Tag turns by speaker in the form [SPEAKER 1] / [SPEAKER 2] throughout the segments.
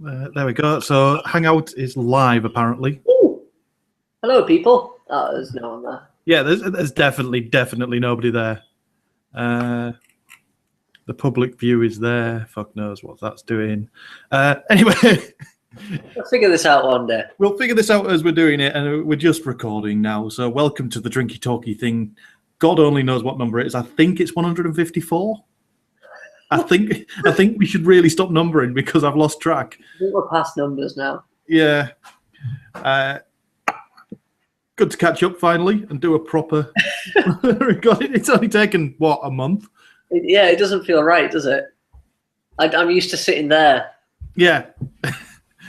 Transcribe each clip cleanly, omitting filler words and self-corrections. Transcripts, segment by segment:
[SPEAKER 1] There we go. So Hangout is live, apparently.
[SPEAKER 2] Ooh. Hello, people. Oh, there's no one there.
[SPEAKER 1] Yeah, there's definitely nobody there. The public view is there. Fuck knows what that's doing. Anyway,
[SPEAKER 2] We'll figure this out one day.
[SPEAKER 1] we'll figure this out as we're doing it, and we're just recording now. So welcome to the Drinky Talky thing. God only knows what number it is. I think it's 154. I think we should really stop numbering because I've lost track.
[SPEAKER 2] I think we're past numbers now.
[SPEAKER 1] Yeah. Good to catch up finally and do a proper recording. It's only taken, what, a month?
[SPEAKER 2] Yeah, it doesn't feel right, does it? I'm used to sitting there
[SPEAKER 1] Yeah.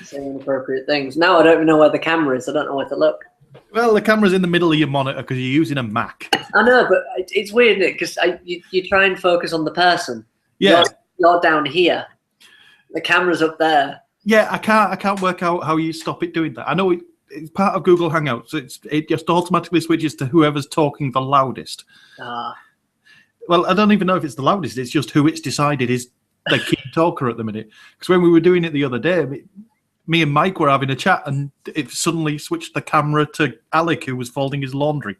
[SPEAKER 2] saying inappropriate things. Now I don't even know where the camera is. I don't know where to look.
[SPEAKER 1] Well, the camera's in the middle of your monitor because you're using a Mac.
[SPEAKER 2] I know, but it's weird, isn't it? Because you try and focus on the person.
[SPEAKER 1] Yeah.
[SPEAKER 2] You're down here. The camera's up there.
[SPEAKER 1] Yeah, I can't work out how you stop it doing that. I know it's part of Google Hangouts. It just automatically switches to whoever's talking the loudest. Well, I don't even know if it's the loudest. It's just who it's decided is the key talker at the minute. Because when we were doing it the other day, me and Mike were having a chat, and it suddenly switched the camera to Alec, who was folding his laundry.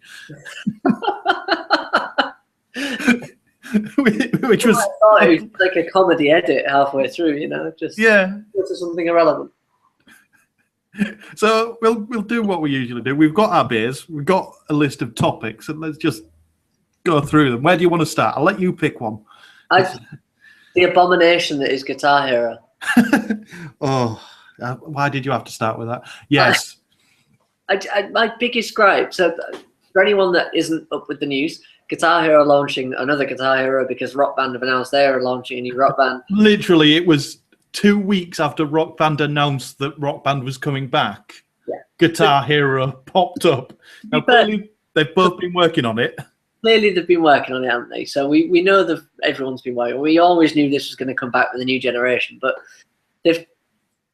[SPEAKER 1] Which was,
[SPEAKER 2] I thought it was like a comedy edit halfway through, you know, just
[SPEAKER 1] yeah.
[SPEAKER 2] go to something irrelevant.
[SPEAKER 1] So we'll do what we usually do. We've got our beers, we've got a list of topics, and let's just go through them. Where do you want to start? I'll let you pick one.
[SPEAKER 2] The abomination that is Guitar Hero.
[SPEAKER 1] Oh, why did you have to start with that? Yes.
[SPEAKER 2] My biggest gripe, so for anyone that isn't up with the news, Guitar Hero launching another Guitar Hero because RockBand have announced they are launching a new RockBand.
[SPEAKER 1] Literally, it was 2 weeks after RockBand announced that RockBand was coming back.
[SPEAKER 2] Yeah.
[SPEAKER 1] Guitar Hero popped up. Now, clearly, they've both been working on it.
[SPEAKER 2] Clearly, they've been working on it, haven't they? So we know that everyone's been working. We always knew this was going to come back with a new generation, but they've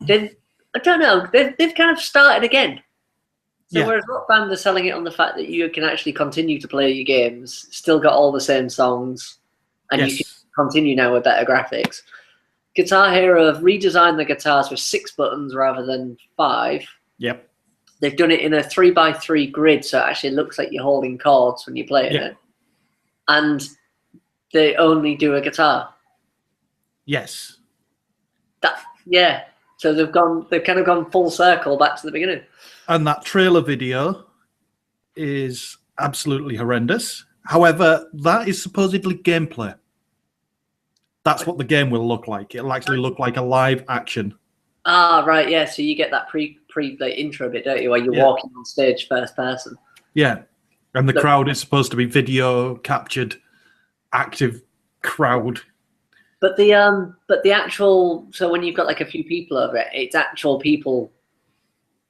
[SPEAKER 2] I don't know, they've kind of started again. So whereas RockBand are selling it on the fact that you can actually continue to play your games, still got all the same songs, and you can continue now with better graphics. Guitar Hero have redesigned the guitars with 6 buttons rather than 5.
[SPEAKER 1] Yep.
[SPEAKER 2] They've done it in a 3x3 grid, so it actually looks like you're holding chords when you're playing it. And they only do a guitar.
[SPEAKER 1] Yes.
[SPEAKER 2] So they've kind of gone full circle back to the beginning.
[SPEAKER 1] And that trailer video is absolutely horrendous. However, that is supposedly gameplay. That's what the game will look like. It'll actually look like a live action.
[SPEAKER 2] Ah, right, yeah. So you get that pre like, intro bit, don't you, where you're walking on stage first person. Yeah.
[SPEAKER 1] And the crowd is supposed to be video captured, active crowd.
[SPEAKER 2] But the actual, so when you've got like a few people over it, it's actual people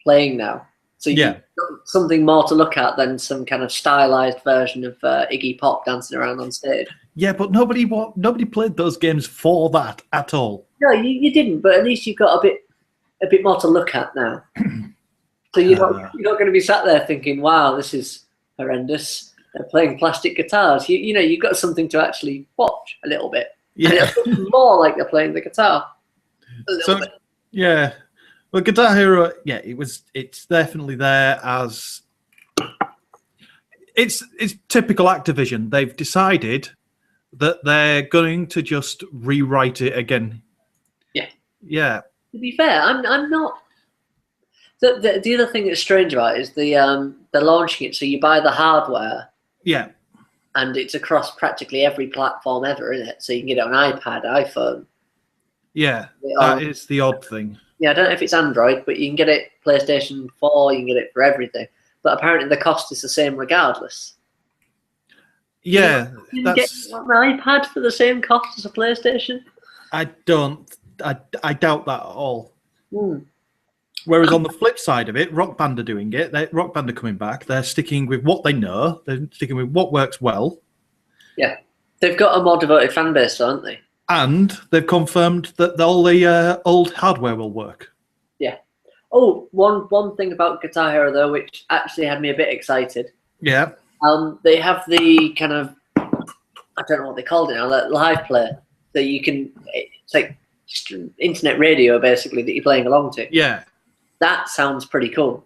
[SPEAKER 2] playing now. So you've got something more to look at than some kind of stylized version of Iggy Pop dancing around on stage.
[SPEAKER 1] Yeah, but nobody played those games for that at all.
[SPEAKER 2] No, you didn't. But at least you've got a bit more to look at now. So you're not going to be sat there thinking, "Wow, this is horrendous." They're playing plastic guitars. You know, you've got something to actually watch a little bit. Yeah, and it's more like they're playing the guitar. A little bit.
[SPEAKER 1] Yeah. Well, Guitar Hero, it's definitely there as it's typical Activision. They've decided that they're going to just rewrite it again. Yeah. Yeah.
[SPEAKER 2] To be fair, I'm not. The other thing that's strange about it is they're launching it, so you buy the hardware.
[SPEAKER 1] Yeah.
[SPEAKER 2] And it's across practically every platform ever, isn't it? So you can get it on iPad, iPhone.
[SPEAKER 1] Yeah, that is the odd thing.
[SPEAKER 2] Yeah, I don't know if it's Android, but you can get it PlayStation 4, you can get it for everything. But apparently the cost is the same regardless.
[SPEAKER 1] Yeah.
[SPEAKER 2] You can get an iPad for the same cost as a PlayStation?
[SPEAKER 1] I doubt that at all. Whereas on the flip side of it, RockBand are doing it. RockBand are coming back. They're sticking with what they know. They're sticking with what works well. Yeah.
[SPEAKER 2] They've got a more devoted fan base, aren't they?
[SPEAKER 1] And they've confirmed that all the old hardware will work.
[SPEAKER 2] Yeah. Oh, one thing about Guitar Hero, though, which actually had me a bit excited.
[SPEAKER 1] Yeah.
[SPEAKER 2] They have the kind of, I don't know what they called it now, that live play. So you can, it's like internet radio, basically, that you're playing along to.
[SPEAKER 1] Yeah.
[SPEAKER 2] That sounds pretty cool.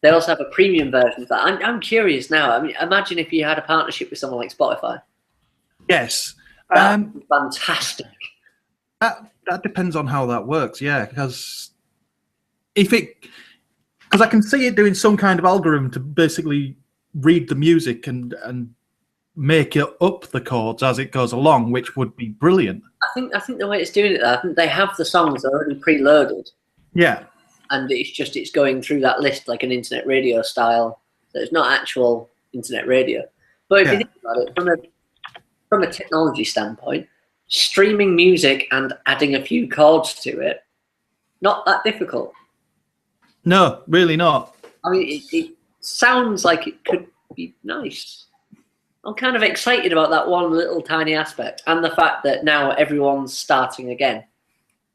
[SPEAKER 2] They also have a premium version of that. I'm curious now. I mean, imagine if you had a partnership with someone like Spotify.
[SPEAKER 1] Yes.
[SPEAKER 2] Fantastic.
[SPEAKER 1] That depends on how that works, yeah. Because I can see it doing some kind of algorithm to basically read the music and make it up the chords as it goes along, which would be brilliant.
[SPEAKER 2] I think the way it's doing it, I think they have the songs already preloaded.
[SPEAKER 1] Yeah.
[SPEAKER 2] And it's going through that list like an internet radio style. So it's not actual internet radio. But if you think about it, from a technology standpoint, streaming music and adding a few chords to it, not that difficult.
[SPEAKER 1] No, really not.
[SPEAKER 2] I mean, it sounds like it could be nice. I'm kind of excited about that one little tiny aspect, and the fact that now everyone's starting again.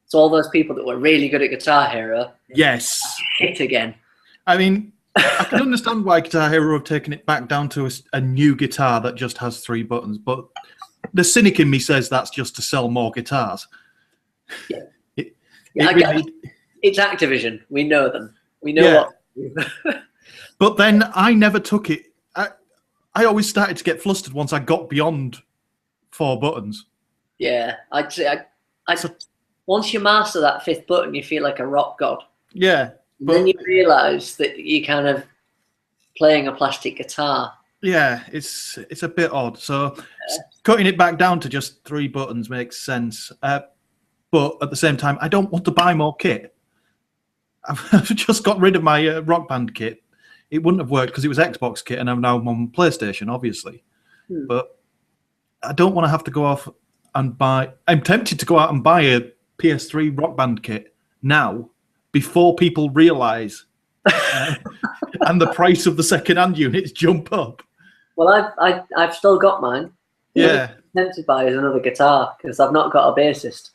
[SPEAKER 2] So all those people that were really good at Guitar Hero,
[SPEAKER 1] yes,
[SPEAKER 2] hit again.
[SPEAKER 1] I mean, I can understand why Guitar Hero have taken it back down to a new guitar that just has 3 buttons, but the cynic in me says that's just to sell more guitars.
[SPEAKER 2] Yeah,
[SPEAKER 1] It's
[SPEAKER 2] Activision. We know them. We know what.
[SPEAKER 1] But then I never took it. I always started to get flustered once I got beyond 4 buttons.
[SPEAKER 2] Yeah, I'd say once you master that 5th button, you feel like a rock god.
[SPEAKER 1] Yeah.
[SPEAKER 2] But then you realise that you're kind of playing a plastic guitar.
[SPEAKER 1] Yeah, it's a bit odd. So cutting it back down to just 3 buttons makes sense. But at the same time, I don't want to buy more kit. I've just got rid of my Rock Band kit. It wouldn't have worked because it was Xbox kit, and I'm now on PlayStation, obviously. But I don't want to have to go off and buy. I'm tempted to go out and buy a PS3 Rock Band kit now, before people realise and the price of the second-hand units jump up.
[SPEAKER 2] Well, I've still got mine.
[SPEAKER 1] Yeah.
[SPEAKER 2] What I'm tempted to buy is another guitar because I've not got a bassist.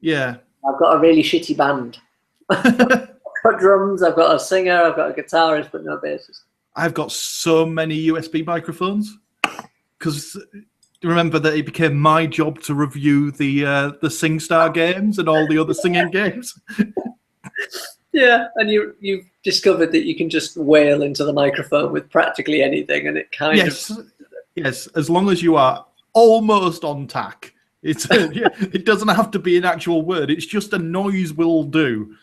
[SPEAKER 1] Yeah.
[SPEAKER 2] I've got a really shitty band. I've got drums, I've got a singer, I've got a guitarist, but no bassist.
[SPEAKER 1] I've got so many USB microphones because remember that it became my job to review the SingStar games and all the other singing games.
[SPEAKER 2] Yeah, and you've discovered that you can just wail into the microphone with practically anything, and it kind of...
[SPEAKER 1] Yes, as long as you are almost on tack. It doesn't have to be an actual word. It's just a noise will do.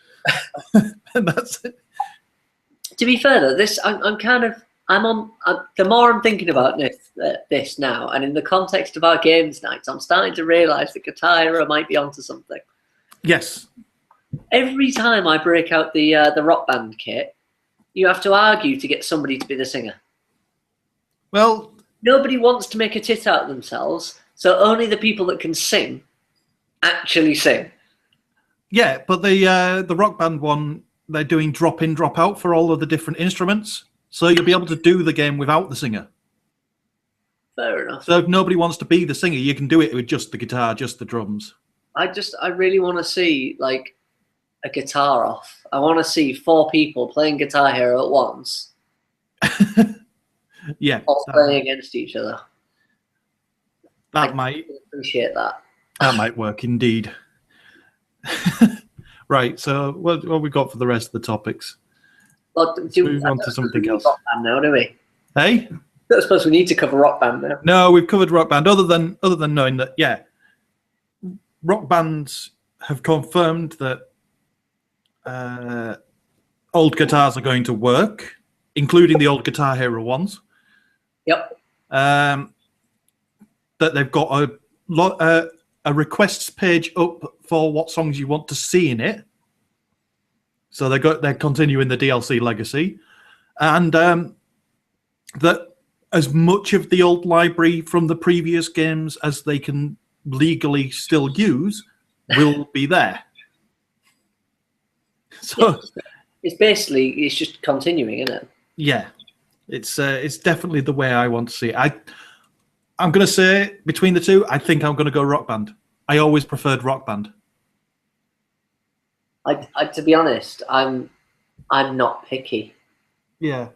[SPEAKER 1] And that's it.
[SPEAKER 2] To be fair, though, the more I'm thinking about this now, and in the context of our games nights, I'm starting to realise that Guitar Hero might be onto something.
[SPEAKER 1] Yes.
[SPEAKER 2] Every time I break out the Rock Band kit, you have to argue to get somebody to be the singer.
[SPEAKER 1] Well,
[SPEAKER 2] nobody wants to make a tit out of themselves, so only the people that can sing actually sing.
[SPEAKER 1] Yeah, but the Rock Band one, they're doing drop in, drop out for all of the different instruments, so you'll be able to do the game without the singer.
[SPEAKER 2] Fair enough.
[SPEAKER 1] So if nobody wants to be the singer, you can do it with just the guitar, just the drums.
[SPEAKER 2] I really want to see like a guitar off. I want to see 4 people playing Guitar Hero at once.
[SPEAKER 1] Yeah.
[SPEAKER 2] All playing against each other.
[SPEAKER 1] That might
[SPEAKER 2] appreciate that.
[SPEAKER 1] That might work indeed. Right. So what we got for the rest of the topics?
[SPEAKER 2] Well,
[SPEAKER 1] move on to something else.
[SPEAKER 2] Rock Band now, do we?
[SPEAKER 1] Hey?
[SPEAKER 2] I suppose we need to cover Rock Band now.
[SPEAKER 1] No, we've covered Rock Band. Other than knowing that, Rock Bands have confirmed that old guitars are going to work, including the old Guitar Hero ones.
[SPEAKER 2] Yep.
[SPEAKER 1] That they've got a requests page up for what songs you want to see in it. So they're continuing the DLC legacy, and that as much of the old library from the previous games as they can legally still use will be there. So
[SPEAKER 2] it's just continuing, isn't it?
[SPEAKER 1] Yeah, it's definitely the way I want to see it. I'm going to say between the two, I think I'm going to go Rock Band. I always preferred Rock Band.
[SPEAKER 2] To be honest, I'm not picky.
[SPEAKER 1] Yeah.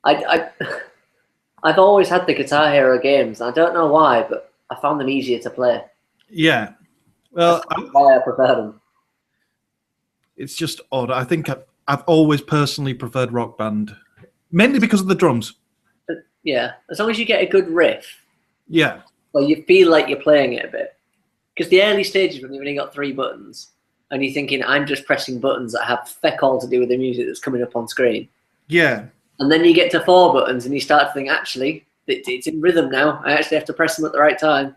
[SPEAKER 2] I've always had the Guitar Hero games. I don't know why, but I found them easier to play.
[SPEAKER 1] Yeah. Well,
[SPEAKER 2] why I prefer them.
[SPEAKER 1] It's just odd. I think I've always personally preferred Rock Band, mainly because of the drums.
[SPEAKER 2] But yeah, as long as you get a good riff.
[SPEAKER 1] Yeah.
[SPEAKER 2] Well, you feel like you're playing it a bit. Because the early stages when you've only got 3 buttons, and you're thinking, I'm just pressing buttons that have feck all to do with the music that's coming up on screen.
[SPEAKER 1] Yeah.
[SPEAKER 2] And then you get to 4 buttons and you start to think, actually, it's in rhythm now. I actually have to press them at the right time.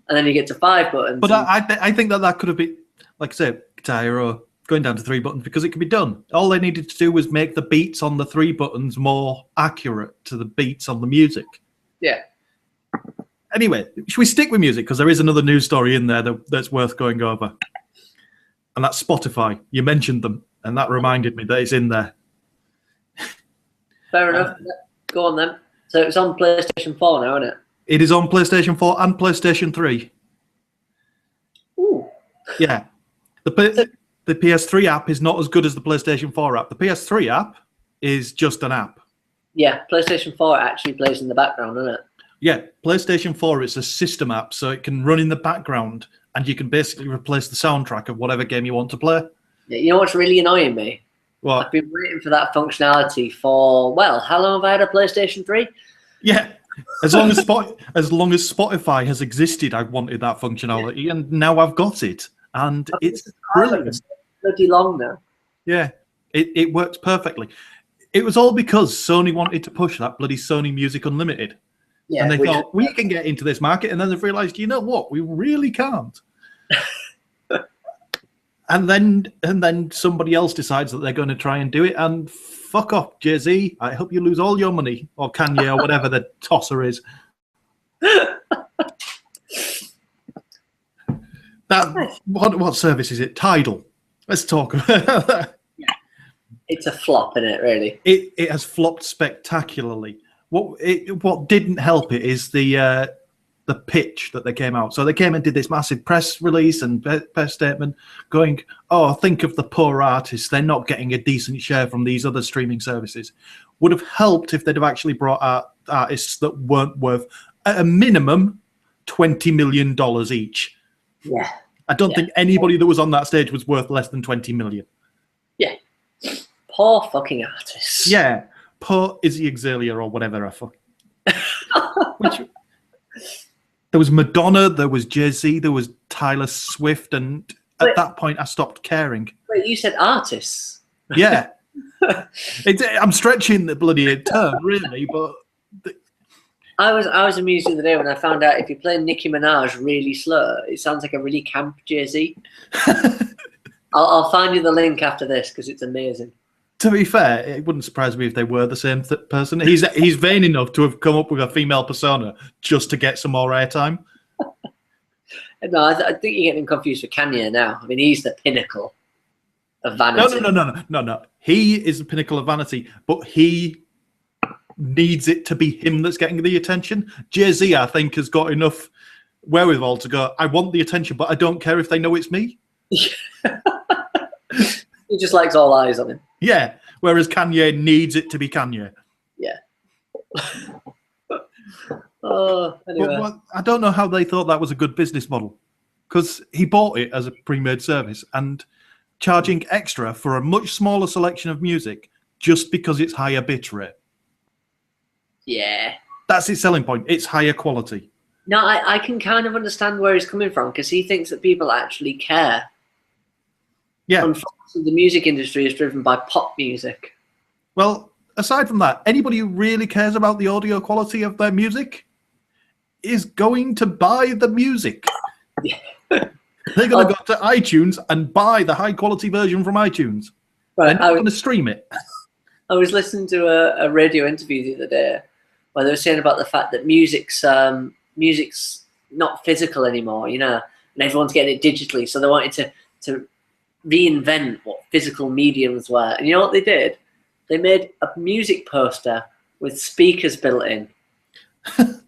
[SPEAKER 2] And then you get to 5 buttons.
[SPEAKER 1] But I think that could have been, like I said, Guitar Hero, going down to 3 buttons because it could be done. All they needed to do was make the beats on the 3 buttons more accurate to the beats on the music.
[SPEAKER 2] Yeah.
[SPEAKER 1] Anyway, should we stick with music? Because there is another news story in there that's worth going over. And that's Spotify. You mentioned them, and that reminded me that it's in there.
[SPEAKER 2] Fair enough. Go on then. So it's on PlayStation 4 now, isn't it?
[SPEAKER 1] It is on PlayStation 4 and PlayStation 3.
[SPEAKER 2] Ooh.
[SPEAKER 1] Yeah. The PS3 app is not as good as the PlayStation 4 app. The PS3 app is just an app.
[SPEAKER 2] Yeah, PlayStation 4 actually plays in the background, doesn't it?
[SPEAKER 1] Yeah, PlayStation 4 is a system app, so it can run in the background, and you can basically replace the soundtrack of whatever game you want to play.
[SPEAKER 2] Yeah, you know what's really annoying me?
[SPEAKER 1] What?
[SPEAKER 2] I've been waiting for that functionality for, well, how long have I had a PlayStation 3?
[SPEAKER 1] Yeah, as long as Spotify has existed, I've wanted that functionality, and now I've got it, and it's brilliant.
[SPEAKER 2] Pretty long now.
[SPEAKER 1] Yeah, it works perfectly. It was all because Sony wanted to push that bloody Sony Music Unlimited.
[SPEAKER 2] Yeah,
[SPEAKER 1] and they thought, we can get into this market, and then they've realized, you know what, we really can't. and then somebody else decides that they're going to try and do it, and fuck off, Jay-Z. I hope you lose all your money, or Kanye, or whatever the tosser is. What service is it? Tidal. Let's talk about that.
[SPEAKER 2] It's a flop, isn't it, really?
[SPEAKER 1] It has flopped spectacularly. What didn't help it is the pitch that they came out. So they came and did this massive press release and press statement going, oh, think of the poor artists. They're not getting a decent share from these other streaming services. Would have helped if they'd have actually brought artists that weren't worth, at a minimum, $20 million each.
[SPEAKER 2] Yeah.
[SPEAKER 1] I don't think anybody that was on that stage was worth less than $20 million.
[SPEAKER 2] Yeah. Poor fucking artists.
[SPEAKER 1] Yeah. Poor Izzy Exelia or whatever. There was Madonna, there was Jay-Z, there was Tyler Swift, and at that point I stopped caring.
[SPEAKER 2] Wait, you said artists?
[SPEAKER 1] Yeah. I'm stretching the bloody term, really, but...
[SPEAKER 2] I was amused the other day when I found out if you play Nicki Minaj really slow, it sounds like a really camp Jay-Z. I'll find you the link after this because it's amazing.
[SPEAKER 1] To be fair, it wouldn't surprise me if they were the same person. He's vain enough to have come up with a female persona just to get some more airtime.
[SPEAKER 2] No, I think you're getting confused with Kanye now. I mean, he's the pinnacle of vanity.
[SPEAKER 1] No. He is the pinnacle of vanity, but he needs it to be him that's getting the attention. Jay-Z, I think, has got enough wherewithal to go, I want the attention, but I don't care if they know it's me.
[SPEAKER 2] He just likes all eyes on him.
[SPEAKER 1] Yeah, whereas Kanye needs it to be Kanye.
[SPEAKER 2] Yeah. Anyway.
[SPEAKER 1] But I don't know how they thought that was a good business model, because he bought it as a pre-made service and charging extra for a much smaller selection of music just because it's higher bit rate.
[SPEAKER 2] Yeah.
[SPEAKER 1] That's its selling point. It's higher quality.
[SPEAKER 2] No, I can kind of understand where he's coming from because he thinks that people actually care.
[SPEAKER 1] Yeah.
[SPEAKER 2] Unfortunately, the music industry is driven by pop music.
[SPEAKER 1] Well, aside from that, anybody who really cares about the audio quality of their music is going to buy the music.
[SPEAKER 2] Yeah.
[SPEAKER 1] They're going to go to iTunes and buy the high-quality version from iTunes.
[SPEAKER 2] Right,
[SPEAKER 1] They're not going to stream it.
[SPEAKER 2] I was listening to a radio interview the other day where they were saying about the fact that music's not physical anymore, you know, and everyone's getting it digitally. So they wanted to reinvent what physical mediums were. And you know what they did? They made a music poster with speakers built in.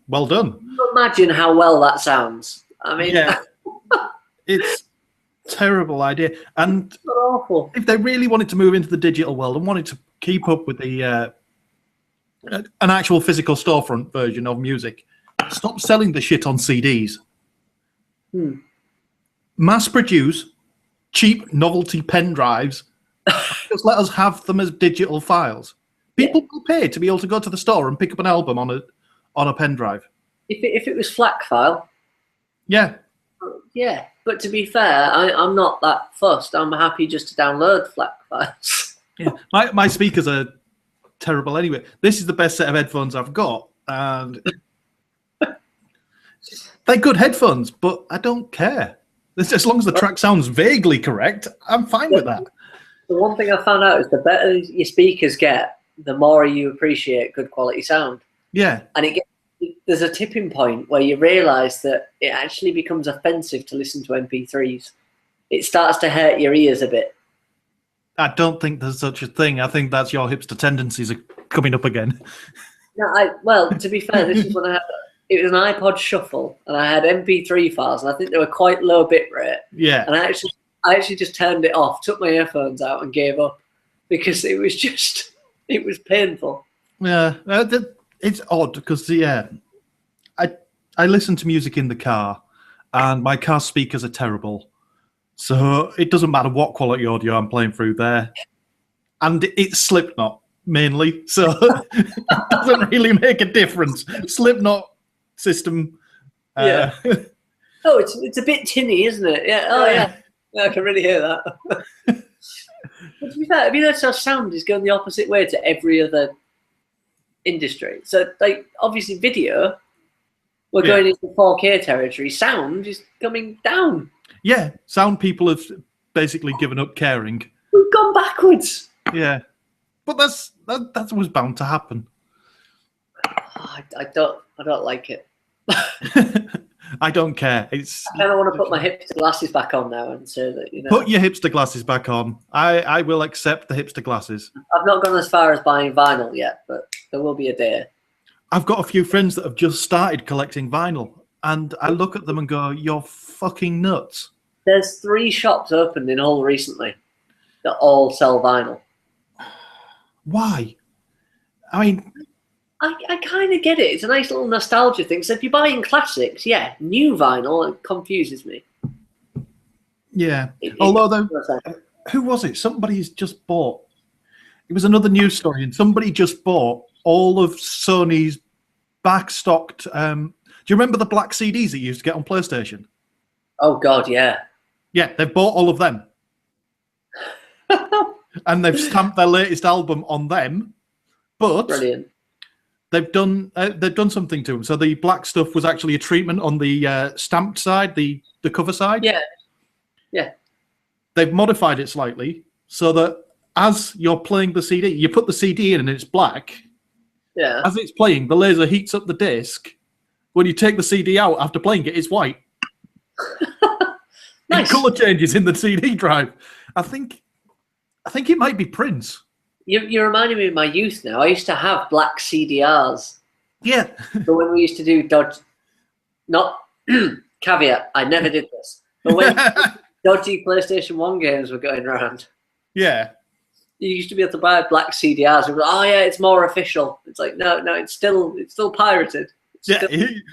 [SPEAKER 1] Well done.
[SPEAKER 2] Can you imagine how well that sounds? I mean,
[SPEAKER 1] yeah. It's a terrible idea. And
[SPEAKER 2] it's not awful.
[SPEAKER 1] If they really wanted to move into the digital world and wanted to keep up with the an actual physical storefront version of music, stop selling the shit on CDs. mass produce cheap novelty pen drives. Just let us have them as digital files. People will pay to be able to go to the store and pick up an album on a pen drive.
[SPEAKER 2] If it was FLAC file,
[SPEAKER 1] yeah.
[SPEAKER 2] But to be fair, I'm not that fussed. I'm happy just to download FLAC files.
[SPEAKER 1] Yeah, my speakers are terrible anyway. This is the best set of headphones I've got, and they're good headphones, but I don't care. As long as the track sounds vaguely correct, I'm fine with that.
[SPEAKER 2] The one thing I found out is the better your speakers get, the more you appreciate good quality sound.
[SPEAKER 1] Yeah.
[SPEAKER 2] And there's a tipping point where you realise that it actually becomes offensive to listen to MP3s. It starts to hurt your ears a bit.
[SPEAKER 1] I don't think there's such a thing. I think that's your hipster tendencies are coming up again.
[SPEAKER 2] No, well, to be fair, this is when it was an iPod Shuffle, and I had MP3 files, and I think they were quite low bit rate.
[SPEAKER 1] Yeah.
[SPEAKER 2] And I actually just turned it off, took my earphones out, and gave up because it was painful.
[SPEAKER 1] Yeah, it's odd because I listen to music in the car, and my car speakers are terrible, so it doesn't matter what quality audio I'm playing through there, and it's Slipknot mainly, so it doesn't really make a difference. Slipknot system.
[SPEAKER 2] Oh, it's a bit tinny, isn't it? Yeah. Oh, yeah. I can really hear that. But to be fair, have you noticed how sound is going the opposite way to every other industry? So, like, obviously, video, we're going into 4K territory. Sound is coming down. Yeah,
[SPEAKER 1] sound people have basically given up caring.
[SPEAKER 2] We've gone backwards.
[SPEAKER 1] Yeah, but that was bound to happen.
[SPEAKER 2] I don't like it.
[SPEAKER 1] I don't care.
[SPEAKER 2] I kind of want to put my hipster glasses back on now and say that, you know.
[SPEAKER 1] Put your hipster glasses back on. I will accept the hipster glasses.
[SPEAKER 2] I've not gone as far as buying vinyl yet, but there will be a day.
[SPEAKER 1] I've got a few friends that have just started collecting vinyl, and I look at them and go, "You're fucking nuts."
[SPEAKER 2] There's 3 shops opened in Hull recently that all sell vinyl.
[SPEAKER 1] Why? I mean,
[SPEAKER 2] I kind of get it. It's a nice little nostalgia thing. So if you're buying classics, new vinyl, it confuses me.
[SPEAKER 1] Yeah. Although, who was it? Somebody's just bought. It was another news story, and somebody just bought all of Sony's backstocked. Do you remember the black CDs that you used to get on PlayStation?
[SPEAKER 2] Oh, God, yeah.
[SPEAKER 1] Yeah, they've bought all of them. And they've stamped their latest album on them. But
[SPEAKER 2] brilliant.
[SPEAKER 1] They've done something to them. So the black stuff was actually a treatment on the stamped side, the cover side.
[SPEAKER 2] Yeah.
[SPEAKER 1] They've modified it slightly so that as you're playing the CD, you put the CD in and it's black.
[SPEAKER 2] Yeah.
[SPEAKER 1] As it's playing, the laser heats up the disc. When you take the CD out after playing it, it's white. Nice. Color changes in the CD drive. I think it might be Prince.
[SPEAKER 2] You're reminding me of my youth now. I used to have black CDRs.
[SPEAKER 1] Yeah.
[SPEAKER 2] But when we used to do caveat, I never did this. But when dodgy PlayStation 1 games were going around.
[SPEAKER 1] Yeah.
[SPEAKER 2] You used to be able to buy black CDRs. And oh yeah, it's more official. It's like no, it's still pirated.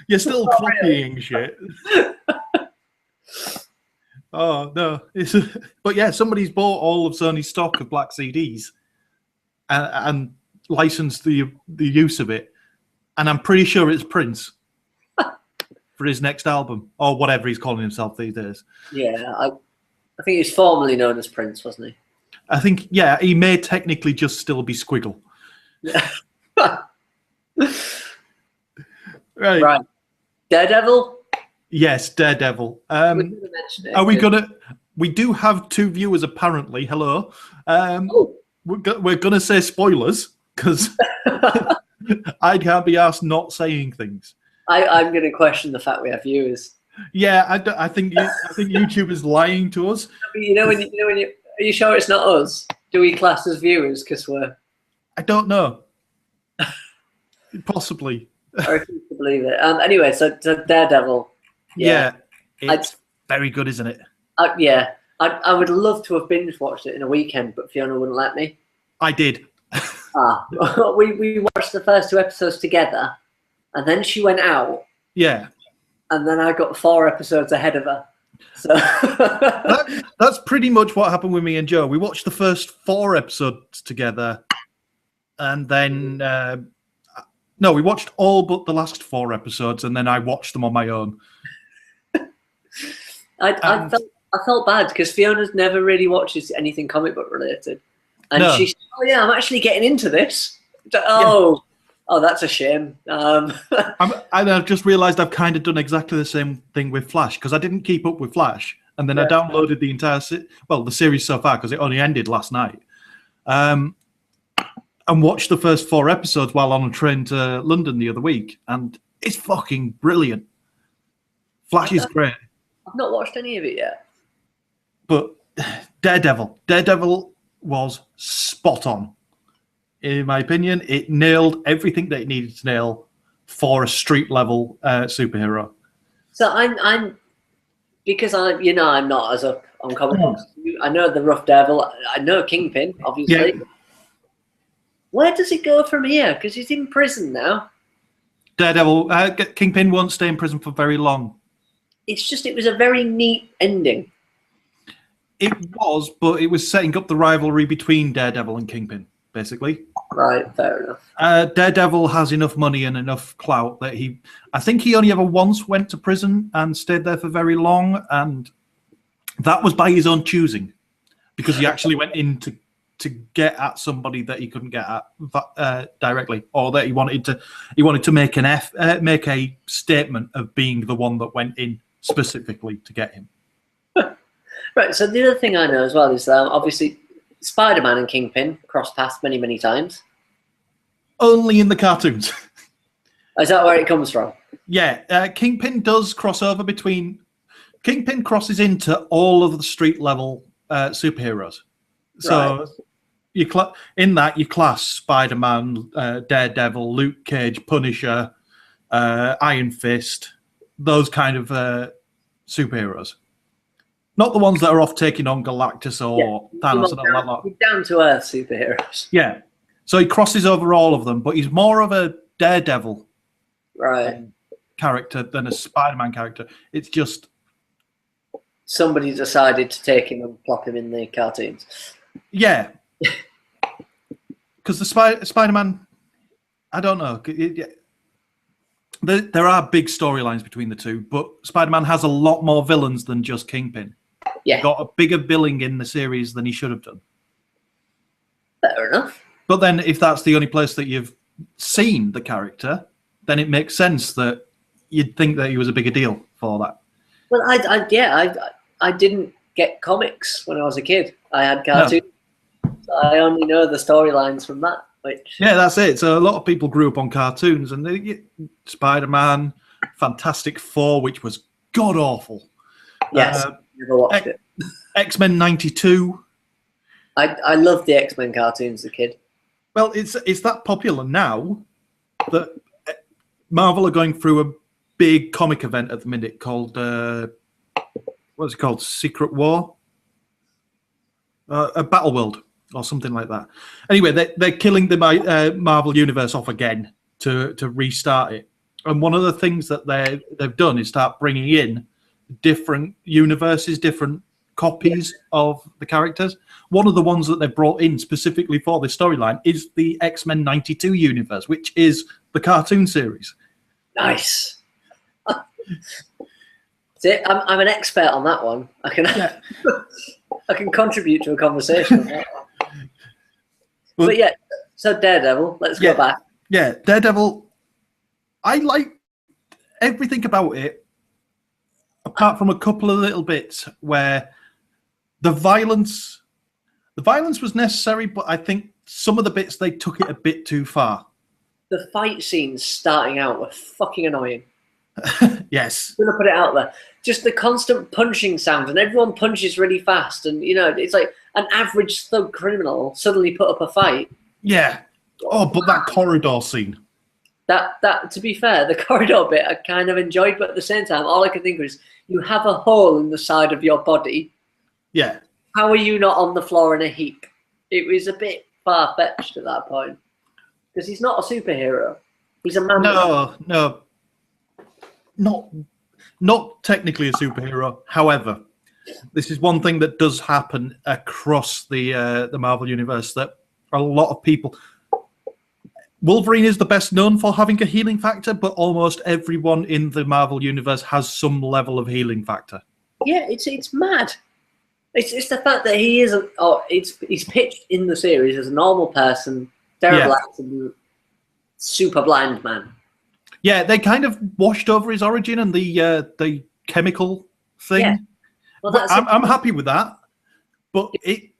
[SPEAKER 1] You're still copying shit. Oh no! But yeah, somebody's bought all of Sony's stock of black CDs and licensed the use of it, and I'm pretty sure it's Prince for his next album or whatever he's calling himself these days.
[SPEAKER 2] Yeah, I think he's formerly known as Prince, wasn't he?
[SPEAKER 1] I think he may technically just still be Squiggle.
[SPEAKER 2] Yeah.
[SPEAKER 1] Right.
[SPEAKER 2] Daredevil.
[SPEAKER 1] Yes, Daredevil. Are we gonna? We do have 2 viewers apparently. Hello. We're gonna say spoilers because I can't be asked not saying things.
[SPEAKER 2] I'm gonna question the fact we have viewers.
[SPEAKER 1] Yeah, I think YouTube is lying to us.
[SPEAKER 2] You know when you are you sure it's not us? Do we class as viewers because we're?
[SPEAKER 1] I don't know. Possibly.
[SPEAKER 2] I refuse to believe it. Anyway, so Daredevil.
[SPEAKER 1] Yeah, it's very good, isn't it?
[SPEAKER 2] I would love to have binge watched it in a weekend, but Fiona wouldn't let me.
[SPEAKER 1] I did.
[SPEAKER 2] We watched the first 2 episodes together, and then she went out.
[SPEAKER 1] Yeah.
[SPEAKER 2] And then I got 4 episodes ahead of her. So
[SPEAKER 1] that's pretty much what happened with me and Joe. We watched the first 4 episodes together, and then no, we watched all but the last 4 episodes, and then I watched them on my own.
[SPEAKER 2] I felt bad because Fiona's never really watches anything comic book related, and she said, "Oh yeah, I'm actually getting into this." Oh, that's a shame.
[SPEAKER 1] And I've just realised I've kind of done exactly the same thing with Flash, because I didn't keep up with Flash, and then I downloaded the entire the series so far, because it only ended last night, and watched the first 4 episodes while on a train to London the other week, and it's fucking brilliant. Flash is great.
[SPEAKER 2] I've not watched any of it yet.
[SPEAKER 1] But Daredevil was spot on. In my opinion, it nailed everything that it needed to nail for a street level superhero.
[SPEAKER 2] So I'm because I'm not as up on comic books. I know the Rough Devil. I know Kingpin, obviously. Yeah. Where does it go from here? Because he's in prison now.
[SPEAKER 1] Daredevil, Kingpin won't stay in prison for very long.
[SPEAKER 2] It's just, it was a very neat ending.
[SPEAKER 1] It was, but it was setting up the rivalry between Daredevil and Kingpin, basically.
[SPEAKER 2] Right, fair enough.
[SPEAKER 1] Daredevil has enough money and enough clout that I think he only ever once went to prison and stayed there for very long, and that was by his own choosing, because he actually went in to get at somebody that he couldn't get at directly, or that he wanted to make make a statement of being the one that went in specifically to get him.
[SPEAKER 2] Right. So the other thing I know as well is obviously Spider-Man and Kingpin crossed paths many, many times.
[SPEAKER 1] Only in the cartoons.
[SPEAKER 2] Is that where it comes from?
[SPEAKER 1] Yeah, Kingpin does cross over between. Kingpin crosses into all of the street level superheroes. So. Right. You class Spider-Man, Daredevil, Luke Cage, Punisher, Iron Fist, those kind of superheroes. Not the ones that are off taking on Galactus or Thanos and all that lot.
[SPEAKER 2] Down-to-earth superheroes.
[SPEAKER 1] Yeah. So he crosses over all of them, but he's more of a Daredevil character than a Spider-Man character. It's just...
[SPEAKER 2] somebody decided to take him and plop him in the cartoons.
[SPEAKER 1] Yeah. Because the Spider-Man, I don't know. There are big storylines between the two, but Spider-Man has a lot more villains than just Kingpin.
[SPEAKER 2] Yeah.
[SPEAKER 1] He got a bigger billing in the series than he should have done.
[SPEAKER 2] Fair enough.
[SPEAKER 1] But then if that's the only place that you've seen the character, then it makes sense that you'd think that he was a bigger deal for that.
[SPEAKER 2] Well, I didn't get comics when I was a kid. I had cartoons. No. So I only know the storylines from that.
[SPEAKER 1] Yeah, that's it. So a lot of people grew up on cartoons, and Spider-Man, Fantastic Four, which was god awful.
[SPEAKER 2] Yes, never watched it.
[SPEAKER 1] X-Men '92.
[SPEAKER 2] I loved the X-Men cartoons as a kid.
[SPEAKER 1] Well, it's that popular now that Marvel are going through a big comic event at the minute called what's it called? Secret War, a Battle World or something like that. Anyway, they're killing the Marvel universe off again to restart it. And one of the things that they've done is start bringing in different universes, different copies of the characters. One of the ones that they've brought in specifically for this storyline is the X-Men '92 universe, which is the cartoon series.
[SPEAKER 2] Nice. See, I'm an expert on that one. I can contribute to a conversation on that one. Well, but yeah, so Daredevil, let's go back.
[SPEAKER 1] Yeah, Daredevil, I like everything about it, apart from a couple of little bits where the violence was necessary, but I think some of the bits they took it a bit too far.
[SPEAKER 2] The fight scenes starting out were fucking annoying.
[SPEAKER 1] Yes.
[SPEAKER 2] I'm gonna put it out there. Just the constant punching sound, and everyone punches really fast, and it's like an average thug criminal suddenly put up a fight.
[SPEAKER 1] Yeah. Oh, but that corridor scene.
[SPEAKER 2] That to be fair, the corridor bit I kind of enjoyed, but at the same time, all I could think was, you have a hole in the side of your body.
[SPEAKER 1] Yeah.
[SPEAKER 2] How are you not on the floor in a heap? It was a bit far-fetched at that point. Because he's not a superhero. He's a man.
[SPEAKER 1] No. not technically a superhero. However, this is one thing that does happen across the Marvel universe, that a lot of people... Wolverine is the best known for having a healing factor, but almost everyone in the Marvel universe has some level of healing factor.
[SPEAKER 2] Yeah, it's mad. It's the fact that he isn't... Oh, he's pitched in the series as a normal person, terrible accident, super blind man. Yeah,
[SPEAKER 1] they kind of washed over his origin and the chemical thing. Yeah. Well, I'm happy with that, but it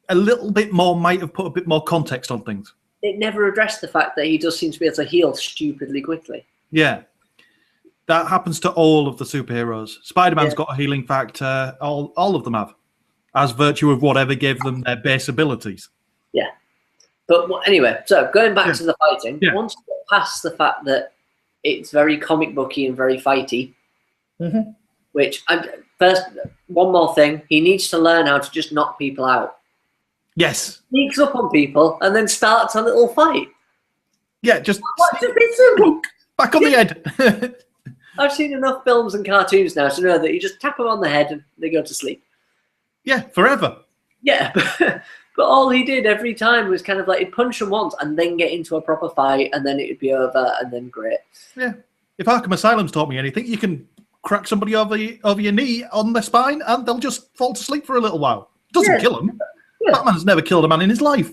[SPEAKER 1] a little bit more might have put a bit more context on things.
[SPEAKER 2] It never addressed the fact that he does seem to be able to heal stupidly quickly.
[SPEAKER 1] Yeah. That happens to all of the superheroes. Spider-Man's got a healing factor. All of them have, as virtue of whatever gave them their base abilities.
[SPEAKER 2] Yeah. But anyway, so going back to the fighting, once you get past the fact that it's very comic booky and very fighty, which, first, one more thing, he needs to learn how to just knock people out.
[SPEAKER 1] Yes.
[SPEAKER 2] Sneaks up on people and then starts a little fight.
[SPEAKER 1] Yeah, just back on the head.
[SPEAKER 2] I've seen enough films and cartoons now to know that you just tap them on the head and they go to sleep.
[SPEAKER 1] Yeah, forever.
[SPEAKER 2] Yeah, but all he did every time was kind of like he'd punch them once and then get into a proper fight and then it would be over and then great.
[SPEAKER 1] Yeah. If Arkham Asylum's taught me anything, you can crack somebody over your knee on their spine and they'll just fall to sleep for a little while. Doesn't kill them. Yeah. Batman's never killed a man in his life.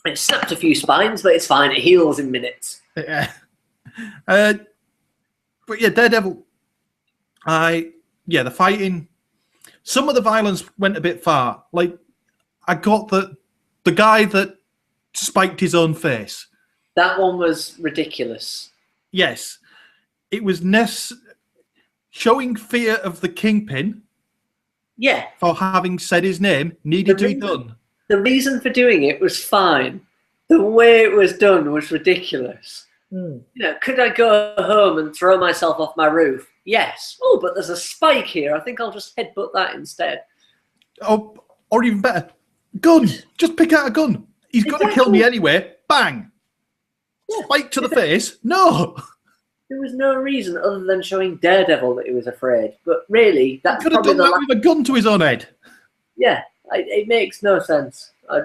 [SPEAKER 2] It snapped a few spines, but it's fine. It heals in minutes.
[SPEAKER 1] Yeah. But yeah, Daredevil. The fighting. Some of the violence went a bit far. Like, I got the guy that spiked his own face.
[SPEAKER 2] That one was ridiculous.
[SPEAKER 1] Yes. It was showing fear of the Kingpin.
[SPEAKER 2] Yeah.
[SPEAKER 1] For having said his name needed to be done.
[SPEAKER 2] The reason for doing it was fine. The way it was done was ridiculous. You know, could I go home and throw myself off my roof? Yes. Oh, but there's a spike here. I think I'll just headbutt that instead.
[SPEAKER 1] Oh, or even better, gun. Just pick out a gun. He's going to kill me anyway. Bang. Yeah. Spike to the face. No.
[SPEAKER 2] There was no reason other than showing Daredevil that he was afraid. But really, that's
[SPEAKER 1] could have done that with a gun to his own head.
[SPEAKER 2] Yeah, it makes no sense.
[SPEAKER 1] I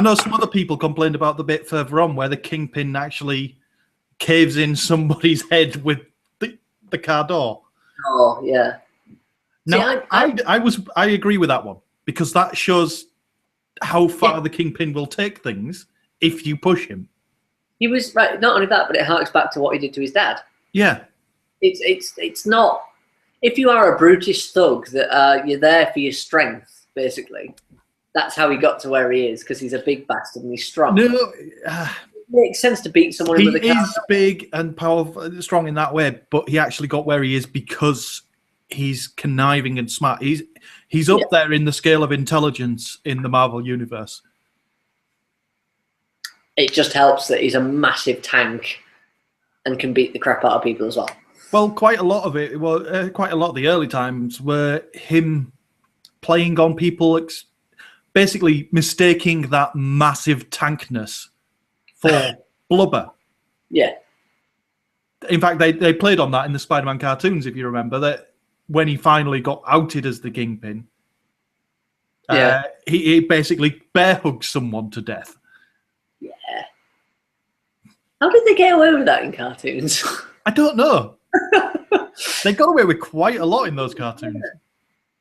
[SPEAKER 1] know some other people complained about the bit further on where the Kingpin actually caves in somebody's head with the car door.
[SPEAKER 2] Oh yeah.
[SPEAKER 1] Now I agree with that one because that shows how far the Kingpin will take things if you push him.
[SPEAKER 2] He was right. Not only that, but it harks back to what he did to his dad.
[SPEAKER 1] Yeah.
[SPEAKER 2] It's not. If you are a brutish thug, that you're there for your strength, basically. That's how he got to where he is, because he's a big bastard and he's strong.
[SPEAKER 1] No,
[SPEAKER 2] it makes sense to beat someone with a car.
[SPEAKER 1] He is big and powerful, strong in that way, but he actually got where he is because he's conniving and smart. He's up there in the scale of intelligence in the Marvel universe.
[SPEAKER 2] It just helps that he's a massive tank and can beat the crap out of people as well.
[SPEAKER 1] Well, quite a lot of it. Well, quite a lot of the early times were him playing on people, basically mistaking that massive tankness for blubber. Yeah. In fact, they played on that in the Spider-Man cartoons, if you remember, that when he finally got outed as the Kingpin, he basically bear hugged someone to death.
[SPEAKER 2] Yeah. How did they get away with that in cartoons?
[SPEAKER 1] I don't know. They got away with quite a lot in those cartoons.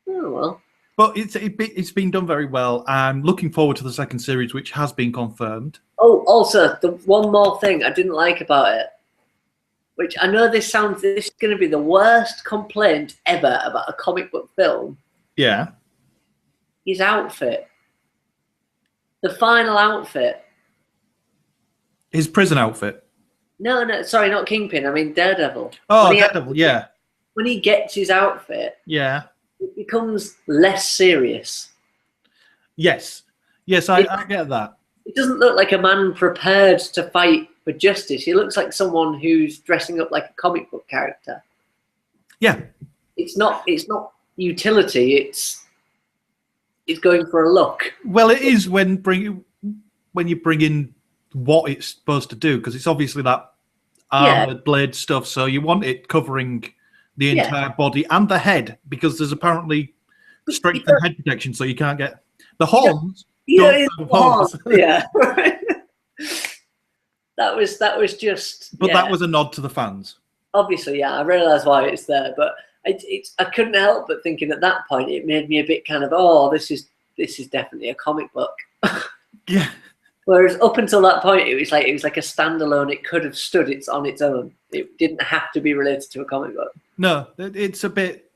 [SPEAKER 2] Oh, well.
[SPEAKER 1] But it's been done very well. I'm looking forward to the second series, which has been confirmed.
[SPEAKER 2] Oh, also, the one more thing I didn't like about it, which I know this is going to be the worst complaint ever about a comic book film.
[SPEAKER 1] Yeah.
[SPEAKER 2] His outfit. The final outfit.
[SPEAKER 1] His prison outfit.
[SPEAKER 2] No, sorry, not Kingpin. I mean Daredevil.
[SPEAKER 1] Oh, Daredevil, yeah.
[SPEAKER 2] When he gets his outfit,
[SPEAKER 1] yeah,
[SPEAKER 2] it becomes less serious.
[SPEAKER 1] Yes, I get that.
[SPEAKER 2] It doesn't look like a man prepared to fight for justice. He looks like someone who's dressing up like a comic book character.
[SPEAKER 1] Yeah.
[SPEAKER 2] It's not utility. It's going for a look.
[SPEAKER 1] Well, it is when you bring in what it's supposed to do, because it's obviously that armored blade stuff. So you want it covering the entire body and the head, because there's apparently strength and head protection, so you can't get the horns. Horns.
[SPEAKER 2] Yeah. that was just.
[SPEAKER 1] But that was a nod to the fans.
[SPEAKER 2] Obviously, yeah, I realise why it's there, but I couldn't help but thinking at that point it made me a bit kind of, oh, this is definitely a comic book.
[SPEAKER 1] Yeah.
[SPEAKER 2] Whereas up until that point, it was like a standalone. It could have stood on its own. It didn't have to be related to a comic book.
[SPEAKER 1] No, it's a bit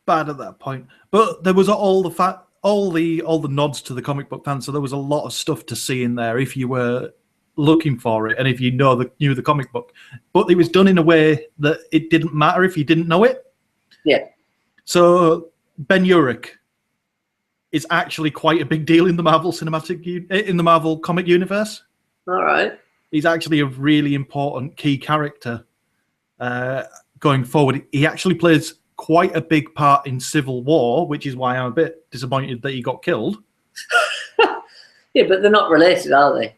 [SPEAKER 1] bad at that point. But there was all the nods to the comic book fans, so there was a lot of stuff to see in there if you were looking for it and if you knew the comic book. But it was done in a way that it didn't matter if you didn't know it.
[SPEAKER 2] Yeah.
[SPEAKER 1] So Ben Urich is actually quite a big deal in the Marvel comic universe.
[SPEAKER 2] All right.
[SPEAKER 1] He's actually a really important key character going forward. He actually plays quite a big part in Civil War, which is why I'm a bit disappointed that he got killed.
[SPEAKER 2] Yeah, but they're not related, are they?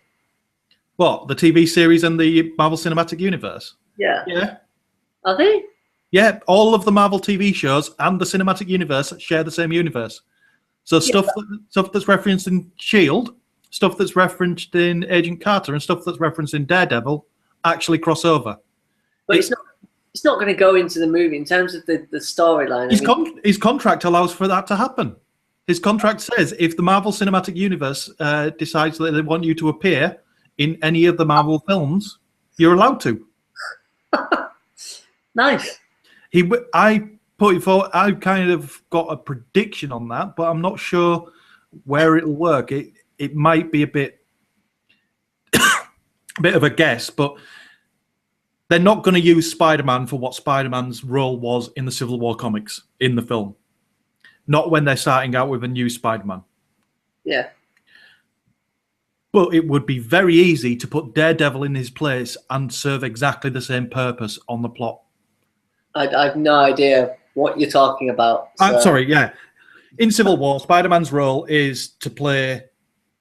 [SPEAKER 1] What, the TV series and the Marvel Cinematic Universe?
[SPEAKER 2] Yeah.
[SPEAKER 1] Yeah.
[SPEAKER 2] Are they?
[SPEAKER 1] Yeah, all of the Marvel TV shows and the Cinematic Universe share the same universe. So stuff that's referenced in S.H.I.E.L.D., stuff that's referenced in Agent Carter, and stuff that's referenced in Daredevil actually cross over.
[SPEAKER 2] But it's not going to go into the movie in terms of the storyline.
[SPEAKER 1] His contract allows for that to happen. His contract says if the Marvel Cinematic Universe decides that they want you to appear in any of the Marvel films, you're allowed to.
[SPEAKER 2] Nice.
[SPEAKER 1] I put it forward. I've kind of got a prediction on that, but I'm not sure where it'll work. It might be a bit of a guess, but they're not going to use Spider-Man for what Spider-Man's role was in the Civil War comics in the film. Not when they're starting out with a new Spider-Man.
[SPEAKER 2] Yeah.
[SPEAKER 1] But it would be very easy to put Daredevil in his place and serve exactly the same purpose on the plot.
[SPEAKER 2] I have no idea what you're talking about. So.
[SPEAKER 1] I'm sorry, yeah. In Civil War, Spider-Man's role is to play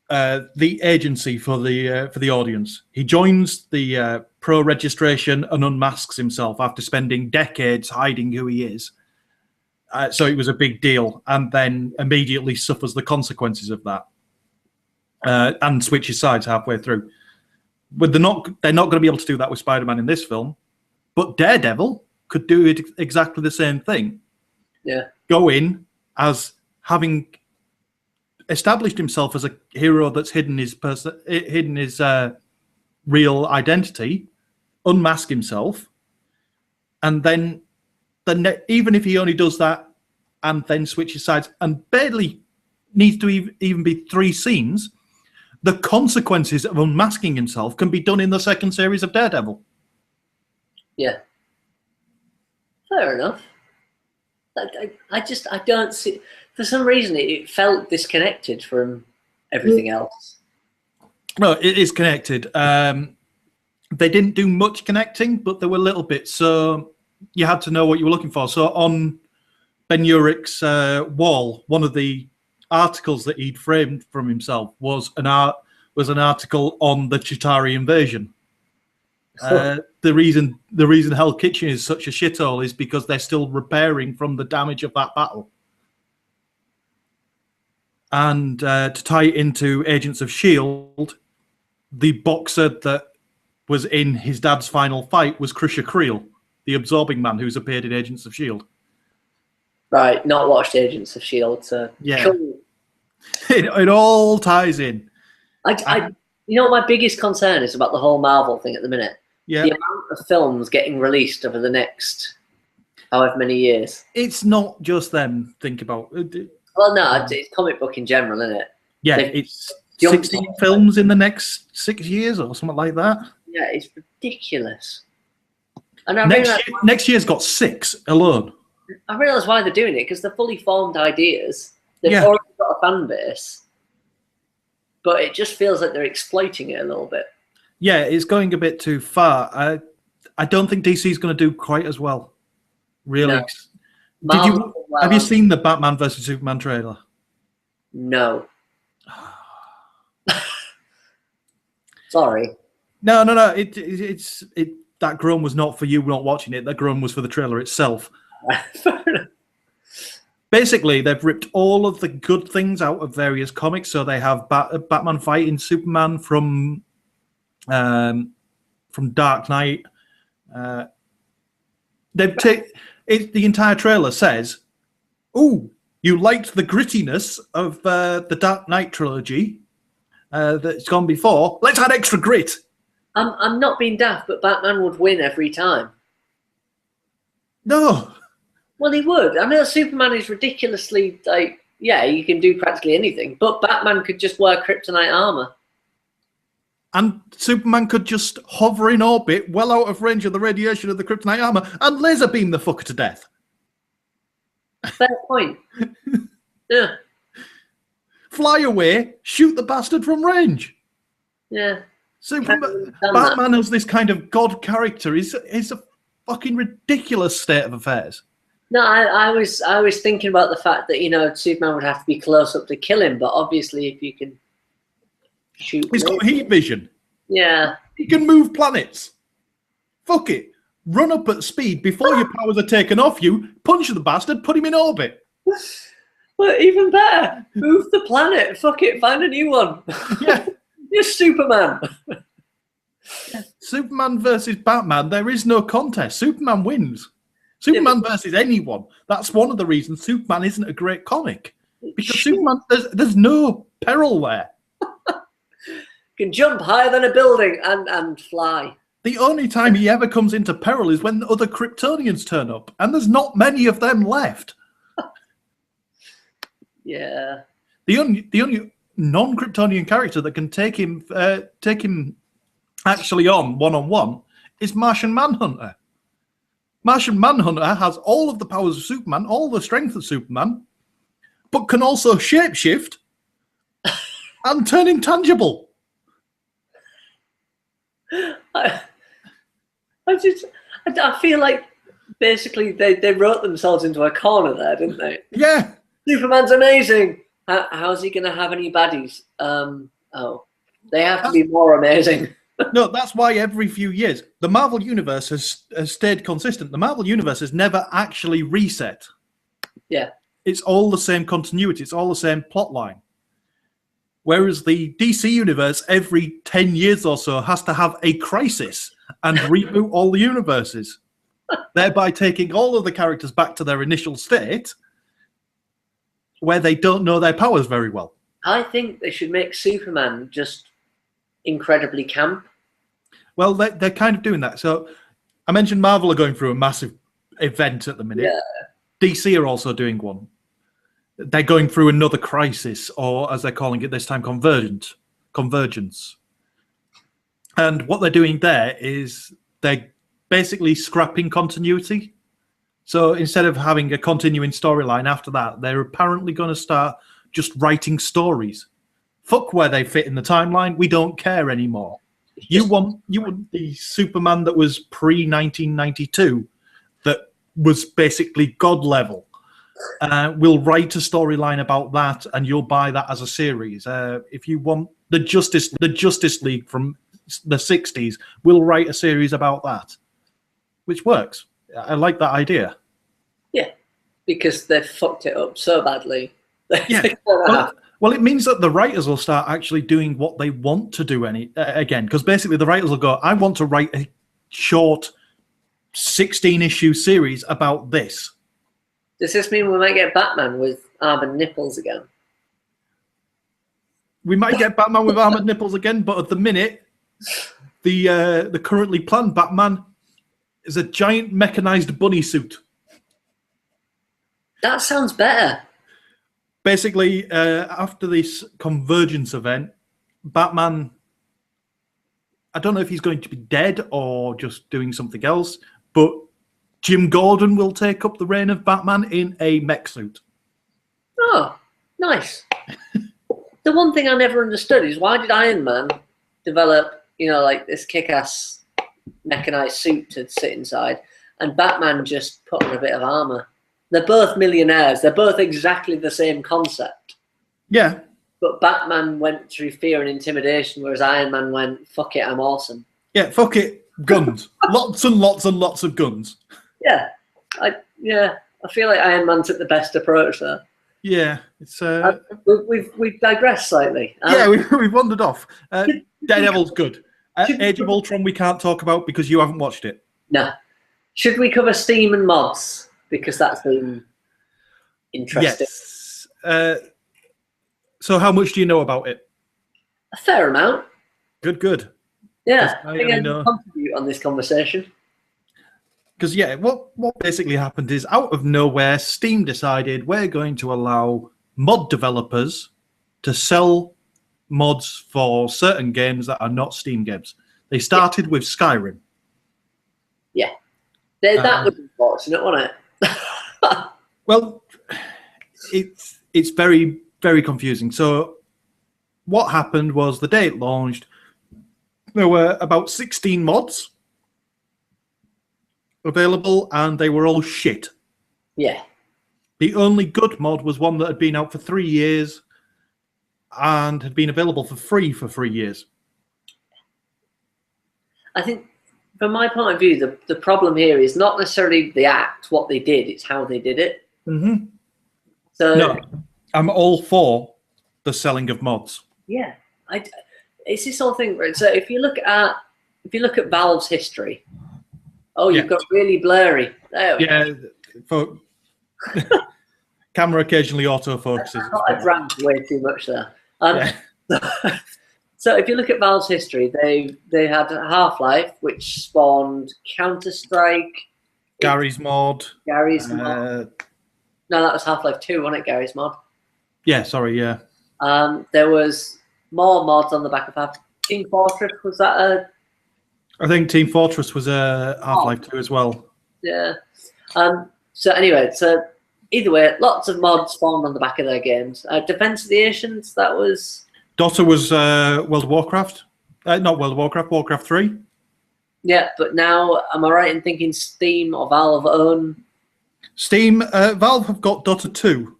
[SPEAKER 1] the agency for the audience. He joins the pro-registration and unmasks himself after spending decades hiding who he is. So it was a big deal, and then immediately suffers the consequences of that, and switches sides halfway through. But they're not going to be able to do that with Spider-Man in this film. But Daredevil could do it exactly the same thing.
[SPEAKER 2] Yeah.
[SPEAKER 1] Go in as having established himself as a hero that's hidden his real identity, unmask himself, and then even if he only does that and then switches sides and barely needs to even be 3 scenes, the consequences of unmasking himself can be done in the second series of Daredevil.
[SPEAKER 2] Yeah. Fair enough. I don't see. For some reason, it felt disconnected from everything else.
[SPEAKER 1] No, it is connected. They didn't do much connecting, but there were little bits. So you had to know what you were looking for. So on Ben Urich's wall, one of the articles that he'd framed from himself was an article on the Chitauri invasion. The reason Hell Kitchen is such a shithole is because they're still repairing from the damage of that battle. And to tie it into Agents of S.H.I.E.L.D., the boxer that was in his dad's final fight was Crusher Creel, the absorbing man who's appeared in Agents of S.H.I.E.L.D.
[SPEAKER 2] Right, not watched Agents of S.H.I.E.L.D. So
[SPEAKER 1] yeah,
[SPEAKER 2] cool.
[SPEAKER 1] It all ties in.
[SPEAKER 2] You know what my biggest concern is about the whole Marvel thing at the minute?
[SPEAKER 1] Yeah.
[SPEAKER 2] The amount of films getting released over the next however many years.
[SPEAKER 1] It's not just them. Think about it.
[SPEAKER 2] Well, no, it's comic book in general, isn't it?
[SPEAKER 1] Yeah, it's 16 films in the next 6 years or something like that.
[SPEAKER 2] Yeah, it's ridiculous. And
[SPEAKER 1] next year's got 6 alone.
[SPEAKER 2] I realise why they're doing it, because they're fully formed ideas. They've already got a fan base. But it just feels like they're exploiting it a little bit.
[SPEAKER 1] Yeah, it's going a bit too far. I don't think DC's going to do quite as well. Really. No. Have you seen the Batman vs Superman trailer?
[SPEAKER 2] No. Sorry.
[SPEAKER 1] No. that groan was not for you not watching it. That groan was for the trailer itself. Basically, they've ripped all of the good things out of various comics. So they have Batman fighting Superman from Dark Knight. The entire trailer says, "Oh, you liked the grittiness of the Dark Knight trilogy that's gone before. Let's add extra grit."
[SPEAKER 2] I'm not being daft, but Batman would win every time.
[SPEAKER 1] No.
[SPEAKER 2] Well, he would. I know Superman is ridiculously, like, yeah, you can do practically anything, but Batman could just wear kryptonite armor.
[SPEAKER 1] And Superman could just hover in orbit, well out of range of the radiation of the kryptonite armor, and laser beam the fucker to death.
[SPEAKER 2] Fair point. Yeah.
[SPEAKER 1] Fly away, shoot the bastard from range.
[SPEAKER 2] Yeah.
[SPEAKER 1] Batman as this kind of god character is a fucking ridiculous state of affairs.
[SPEAKER 2] No, I was thinking about the fact that, you know, Superman would have to be close up to kill him, but obviously if you can shoot...
[SPEAKER 1] He's got heat vision.
[SPEAKER 2] Yeah.
[SPEAKER 1] He can move planets. Fuck it. Run up at speed before your powers are taken off you, punch the bastard, put him in orbit.
[SPEAKER 2] Well, even better. Move the planet. Fuck it, find a new one.
[SPEAKER 1] Yeah.
[SPEAKER 2] You're Superman.
[SPEAKER 1] Superman versus Batman, there is no contest. Superman wins. Superman versus anyone. That's one of the reasons Superman isn't a great comic. Because Superman, there's no peril there.
[SPEAKER 2] Can jump higher than a building and fly.
[SPEAKER 1] The only time he ever comes into peril is when other Kryptonians turn up, and there's not many of them left.
[SPEAKER 2] Yeah.
[SPEAKER 1] The only non-Kryptonian character that can take him actually on one-on-one is Martian Manhunter. Martian Manhunter has all of the powers of Superman, all the strength of Superman, but can also shapeshift and turn intangible.
[SPEAKER 2] I feel like basically they wrote themselves into a corner there, didn't they?
[SPEAKER 1] Yeah.
[SPEAKER 2] Superman's amazing. How's he going to have any baddies? They have to be more amazing.
[SPEAKER 1] No, that's why every few years the Marvel Universe has stayed consistent. The Marvel Universe has never actually reset.
[SPEAKER 2] Yeah.
[SPEAKER 1] It's all the same continuity. It's all the same plot line. Whereas the DC Universe, every 10 years or so, has to have a crisis and reboot all the universes, thereby taking all of the characters back to their initial state where they don't know their powers very well.
[SPEAKER 2] I think they should make Superman just incredibly camp.
[SPEAKER 1] Well, they're kind of doing that. So I mentioned Marvel are going through a massive event at the minute.
[SPEAKER 2] Yeah.
[SPEAKER 1] DC are also doing one. They're going through another crisis, or as they're calling it this time, convergence. And what they're doing there is they're basically scrapping continuity. So instead of having a continuing storyline after that, they're apparently going to start just writing stories. Fuck where they fit in the timeline. We don't care anymore. You want the Superman that was pre-1992, that was basically God level. We'll write a storyline about that, and you'll buy that as a series. If you want the Justice League from the 60s, we'll write a series about that, which works. I like that idea. Yeah,
[SPEAKER 2] because they've fucked it up so badly.
[SPEAKER 1] Yeah. Well, it means that the writers will start actually doing what they want to do again, because basically the writers will go, I want to write a short 16-issue series about this.
[SPEAKER 2] Does this mean we might get Batman with armored nipples again?
[SPEAKER 1] We might get Batman with armored nipples again, but at the minute, the currently planned Batman is a giant mechanized bunny suit.
[SPEAKER 2] That sounds better.
[SPEAKER 1] Basically, after this convergence event, Batman, I don't know if he's going to be dead or just doing something else, but Jim Gordon will take up the reign of Batman in a mech suit.
[SPEAKER 2] Oh, nice. The one thing I never understood is why did Iron Man develop, like this kick-ass mechanized suit to sit inside, and Batman just put on a bit of armor? They're both millionaires. They're both exactly the same concept.
[SPEAKER 1] Yeah.
[SPEAKER 2] But Batman went through fear and intimidation, whereas Iron Man went, fuck it, I'm awesome.
[SPEAKER 1] Yeah, fuck it. Guns. Lots and lots and lots of guns.
[SPEAKER 2] Yeah. I feel like Iron Man took the best approach there.
[SPEAKER 1] Yeah, it's
[SPEAKER 2] we've digressed slightly.
[SPEAKER 1] Yeah, we've wandered off. Daredevil's good. Age of Ultron we can't talk about because you haven't watched it.
[SPEAKER 2] No. Should we cover Steam and mods? Because that's been interesting.
[SPEAKER 1] Yes. So how much do you know about it?
[SPEAKER 2] A fair amount.
[SPEAKER 1] Good.
[SPEAKER 2] Yeah, I think I can contribute on this conversation.
[SPEAKER 1] Because, yeah, what basically happened is, out of nowhere, Steam decided we're going to allow mod developers to sell mods for certain games that are not Steam games. They started with Skyrim.
[SPEAKER 2] Yeah. That was unfortunate, wasn't it?
[SPEAKER 1] Well, it's very, very confusing. So what happened was the day it launched, there were about 16 mods available, and they were all shit.
[SPEAKER 2] Yeah.
[SPEAKER 1] The only good mod was one that had been out for 3 years and had been available for free for 3 years.
[SPEAKER 2] I think, from my point of view, the problem here is not necessarily the act, what they did, it's how they did it.
[SPEAKER 1] Mm-hmm.
[SPEAKER 2] So,
[SPEAKER 1] no, I'm all for the selling of mods.
[SPEAKER 2] Yeah. It's this whole thing, right? So if you look at Valve's history, you've got really blurry. There we go. Camera occasionally autofocuses. I drank way too much there.
[SPEAKER 1] So
[SPEAKER 2] if you look at Valve's history, they had Half-Life, which spawned Counter-Strike,
[SPEAKER 1] Gary's mod.
[SPEAKER 2] No, that was Half-Life 2, wasn't it? Gary's mod.
[SPEAKER 1] Yeah, sorry, yeah.
[SPEAKER 2] There was more mods on the back of Team Fortress. Was that
[SPEAKER 1] I think Team Fortress was a Half-Life 2 as well.
[SPEAKER 2] Yeah. So anyway, either way, lots of mods spawned on the back of their games. Defense of the Oceans, that was...
[SPEAKER 1] Dota was World of Warcraft. Not World of Warcraft, Warcraft 3.
[SPEAKER 2] Yeah, but now, am I right in thinking Steam or Valve own?
[SPEAKER 1] Steam, Valve have got Dota 2.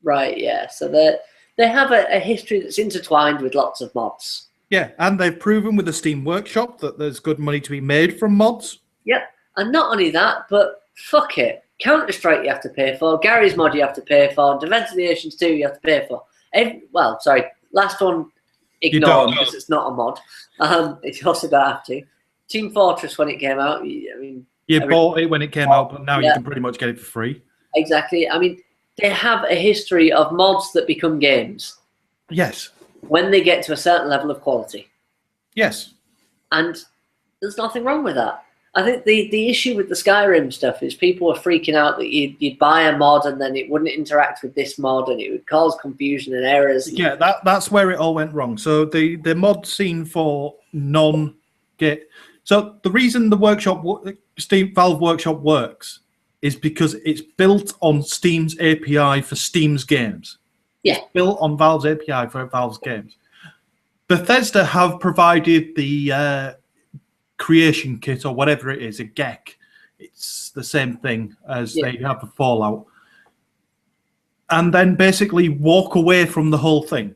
[SPEAKER 2] Right, yeah. So they have a history that's intertwined with lots of mods.
[SPEAKER 1] Yeah, and they've proven with the Steam Workshop that there's good money to be made from mods.
[SPEAKER 2] Yep, and not only that, but fuck it. Counter-Strike you have to pay for, Gary's mod you have to pay for, Defense of the Oceans 2 you have to pay for. Last one, ignore because it's not a mod. You also don't have to. Team Fortress, when it came out,
[SPEAKER 1] you bought it when it came out, but now you can pretty much get it for free.
[SPEAKER 2] Exactly. I mean, they have a history of mods that become games.
[SPEAKER 1] Yes.
[SPEAKER 2] When they get to a certain level of quality.
[SPEAKER 1] Yes.
[SPEAKER 2] And there's nothing wrong with that. I think the issue with the Skyrim stuff is people are freaking out that you'd buy a mod and then it wouldn't interact with this mod and it would cause confusion and errors.
[SPEAKER 1] Yeah, that's where it all went wrong. So the mod scene for non-get... So the reason the Valve Workshop works is because it's built on Steam's API for Steam's games.
[SPEAKER 2] Yeah.
[SPEAKER 1] It's built on Valve's API for Valve's games. Bethesda have provided the creation kit or whatever it is, a GEC. It's the same thing as they have the Fallout. And then basically walk away from the whole thing.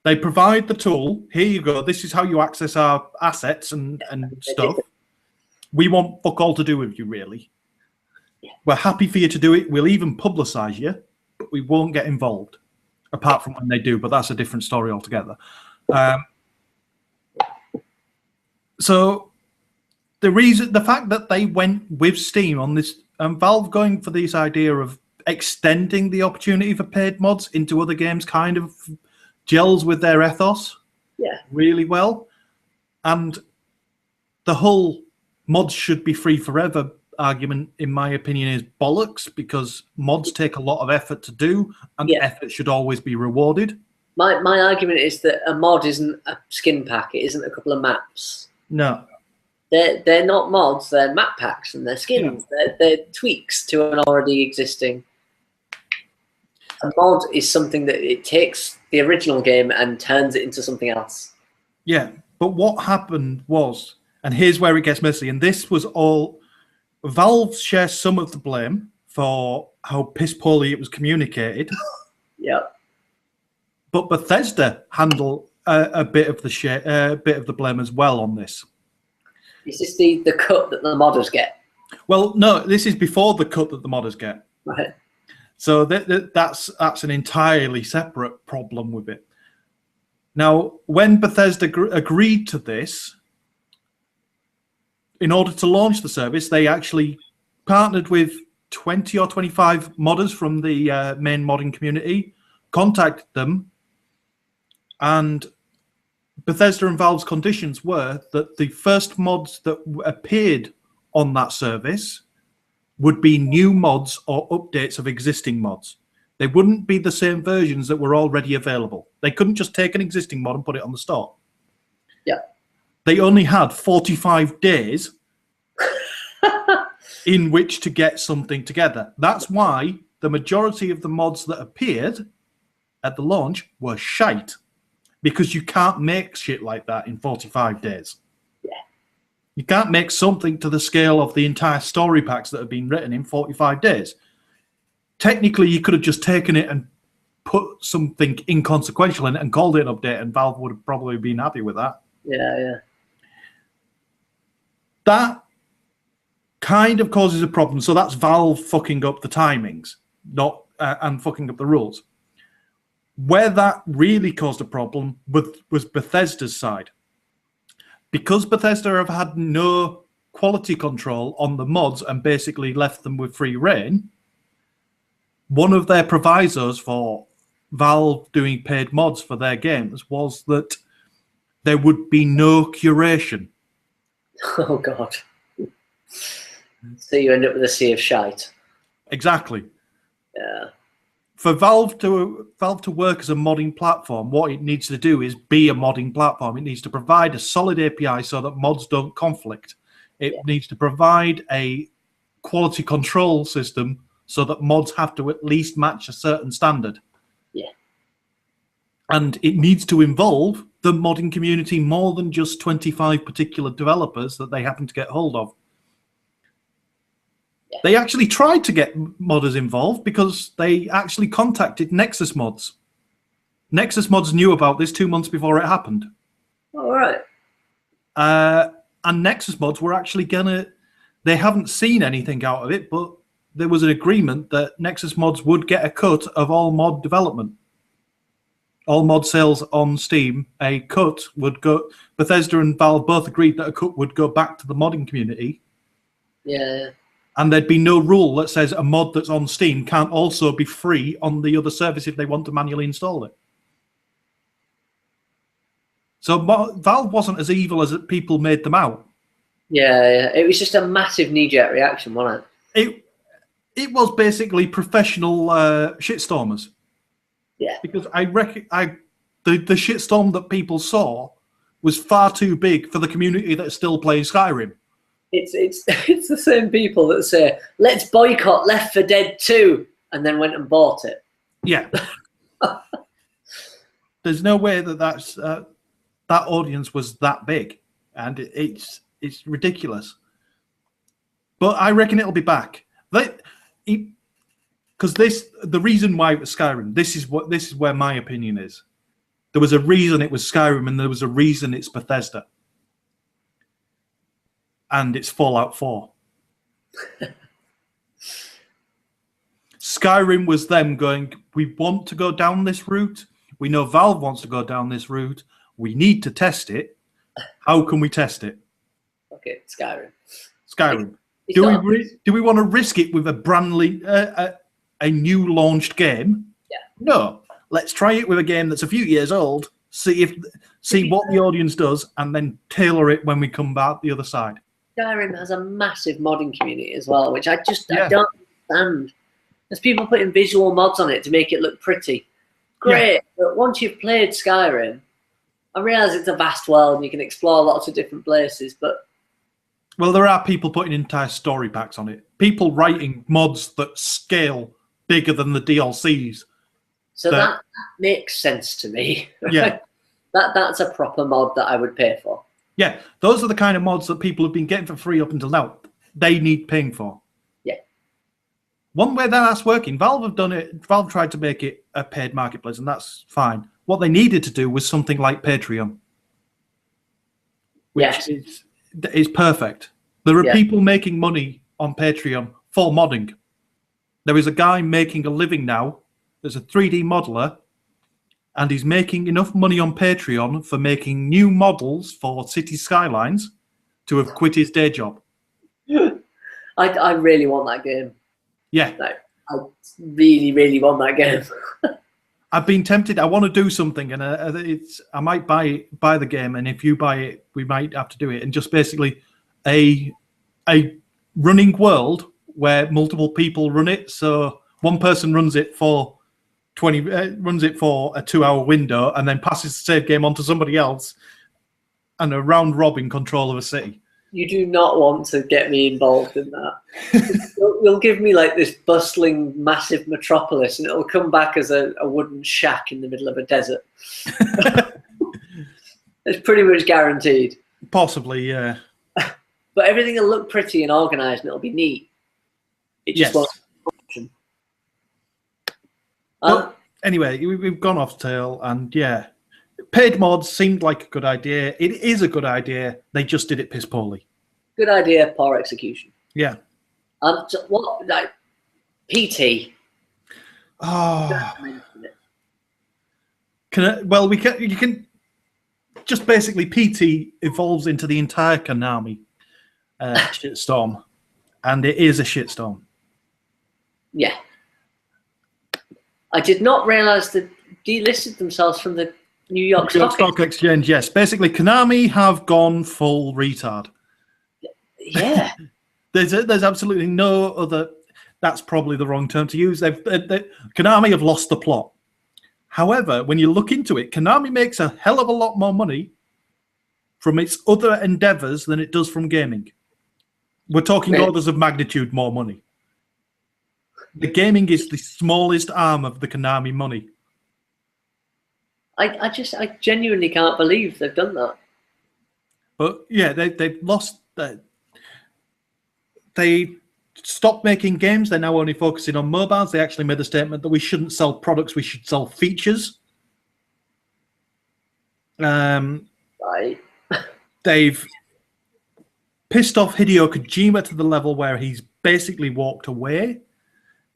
[SPEAKER 1] They provide the tool. Here you go. This is how you access our assets and stuff. We want fuck all to do with you, really.
[SPEAKER 2] Yeah.
[SPEAKER 1] We're happy for you to do it. We'll even publicize you, but we won't get involved. Apart from when they do, but that's a different story altogether. So the fact that they went with Steam on this, and Valve going for this idea of extending the opportunity for paid mods into other games kind of gels with their ethos really well. And the whole mods should be free forever argument, in my opinion, is bollocks, because mods take a lot of effort to do, and effort should always be rewarded.
[SPEAKER 2] My argument is that a mod isn't a skin pack. It isn't a couple of maps.
[SPEAKER 1] No.
[SPEAKER 2] They're not mods. They're map packs and they're skins. Yeah. They're tweaks to an already existing. A mod is something that it takes the original game and turns it into something else.
[SPEAKER 1] Yeah, but what happened was, and here's where it gets messy, and this was all... Valve shares some of the blame for how piss poorly it was communicated.
[SPEAKER 2] Yeah.
[SPEAKER 1] But Bethesda handle a bit of the blame as well on this.
[SPEAKER 2] Is this the cut that the modders get?
[SPEAKER 1] Well, no, this is before the cut that the modders get.
[SPEAKER 2] Right.
[SPEAKER 1] So that's an entirely separate problem with it. Now, when Bethesda agreed to this, in order to launch the service, they actually partnered with 20 or 25 modders from the main modding community, contacted them, and Bethesda and Valve's conditions were that the first mods that appeared on that service would be new mods or updates of existing mods. They wouldn't be the same versions that were already available. They couldn't just take an existing mod and put it on the store.
[SPEAKER 2] Yeah.
[SPEAKER 1] They only had 45 days in which to get something together. That's why the majority of the mods that appeared at the launch were shite, because you can't make shit like that in 45 days.
[SPEAKER 2] Yeah.
[SPEAKER 1] You can't make something to the scale of the entire story packs that have been written in 45 days. Technically, you could have just taken it and put something inconsequential in it and called it an update, and Valve would have probably been happy with that.
[SPEAKER 2] Yeah.
[SPEAKER 1] That kind of causes a problem. So that's Valve fucking up the timings, not and fucking up the rules. Where that really caused a problem was Bethesda's side. Because Bethesda have had no quality control on the mods and basically left them with free reign, one of their provisos for Valve doing paid mods for their games was that there would be no curation.
[SPEAKER 2] Oh, God. So you end up with a sea of shite.
[SPEAKER 1] Exactly.
[SPEAKER 2] Yeah.
[SPEAKER 1] For Valve to work as a modding platform, what it needs to do is be a modding platform. It needs to provide a solid API so that mods don't conflict. It needs to provide a quality control system so that mods have to at least match a certain standard.
[SPEAKER 2] Yeah.
[SPEAKER 1] And it needs to involve the modding community more than just 25 particular developers that they happen to get hold of. Yeah. They actually tried to get modders involved because they actually contacted Nexus Mods. Nexus Mods knew about this 2 months before it happened.
[SPEAKER 2] All right.
[SPEAKER 1] And Nexus Mods were actually they haven't seen anything out of it, but there was an agreement that Nexus Mods would get a cut of all mod development. All mod sales on Steam, a cut would go... Bethesda and Valve both agreed that a cut would go back to the modding community.
[SPEAKER 2] Yeah.
[SPEAKER 1] And there'd be no rule that says a mod that's on Steam can't also be free on the other service if they want to manually install it. So Valve wasn't as evil as people made them out.
[SPEAKER 2] Yeah. It was just a massive knee-jerk reaction, wasn't it?
[SPEAKER 1] It was basically professional shitstormers.
[SPEAKER 2] Yeah.
[SPEAKER 1] Because I reckon the shitstorm that people saw was far too big for the community that's still playing Skyrim.
[SPEAKER 2] It's the same people that say, let's boycott Left 4 Dead 2, and then went and bought it.
[SPEAKER 1] Yeah. There's no way that audience was that big, and it's ridiculous. But I reckon it'll be back. Because the reason why it was Skyrim, this is where my opinion is. There was a reason it was Skyrim, and there was a reason it's Bethesda. And it's Fallout 4. Skyrim was them going, we want to go down this route. We know Valve wants to go down this route. We need to test it. How can we test it?
[SPEAKER 2] Okay, Skyrim.
[SPEAKER 1] Do we want to risk it with a new launched game?
[SPEAKER 2] Yeah.
[SPEAKER 1] No. Let's try it with a game that's a few years old. See what the audience does, and then tailor it when we come back the other side.
[SPEAKER 2] Skyrim has a massive modding community as well, which I don't understand. There's people putting visual mods on it to make it look pretty. Great, yeah. But once you've played Skyrim, I realise it's a vast world and you can explore lots of different places, but...
[SPEAKER 1] Well, there are people putting entire story packs on it. People writing mods that scale bigger than the DLCs.
[SPEAKER 2] So that makes sense to me.
[SPEAKER 1] Yeah.
[SPEAKER 2] That's a proper mod that I would pay for.
[SPEAKER 1] Yeah, those are the kind of mods that people have been getting for free up until now. They need paying for.
[SPEAKER 2] Yeah.
[SPEAKER 1] One way that's working, Valve have done it. Valve tried to make it a paid marketplace, and that's fine. What they needed to do was something like Patreon. Which is is perfect. There are
[SPEAKER 2] Yeah.
[SPEAKER 1] people making money on Patreon for modding. There is a guy making a living now. There's a 3D modeler, and he's making enough money on Patreon for making new models for City Skylines to have quit his day job.
[SPEAKER 2] I really want that game.
[SPEAKER 1] Yeah.
[SPEAKER 2] Like, I really, really want that game.
[SPEAKER 1] I've been tempted. I want to do something, and I might buy the game, and if you buy it, we might have to do it. And just basically a running world where multiple people run it. So one person runs it for a 2-hour window, and then passes the save game on to somebody else, and a round robin control of a city.
[SPEAKER 2] You do not want to get me involved in that. You'll give me like this bustling, massive metropolis, and it'll come back as a wooden shack in the middle of a desert. It's pretty much guaranteed.
[SPEAKER 1] Possibly, yeah.
[SPEAKER 2] But everything will look pretty and organised, and it'll be neat. It just won't function.
[SPEAKER 1] But anyway, we've gone off tail, and yeah. Paid mods seemed like a good idea. It is a good idea. They just did it piss poorly.
[SPEAKER 2] Good idea, poor execution.
[SPEAKER 1] Yeah.
[SPEAKER 2] So what, like, PT?
[SPEAKER 1] Oh. You can just basically PT evolves into the entire Konami shitstorm, and it is a shitstorm.
[SPEAKER 2] Yeah. I did not realise that delisted themselves from the New York Stock
[SPEAKER 1] Exchange. Yes, basically, Konami have gone full retard.
[SPEAKER 2] Yeah,
[SPEAKER 1] there's absolutely no other. That's probably the wrong term to use. Konami have lost the plot. However, when you look into it, Konami makes a hell of a lot more money from its other endeavors than it does from gaming. We're talking orders of magnitude more money. The gaming is the smallest arm of the Konami money.
[SPEAKER 2] I genuinely can't believe they've done that.
[SPEAKER 1] But yeah, they've lost that. They stopped making games. They're now only focusing on mobiles. They actually made a statement that we shouldn't sell products, we should sell features.
[SPEAKER 2] Right.
[SPEAKER 1] They've pissed off Hideo Kojima to the level where he's basically walked away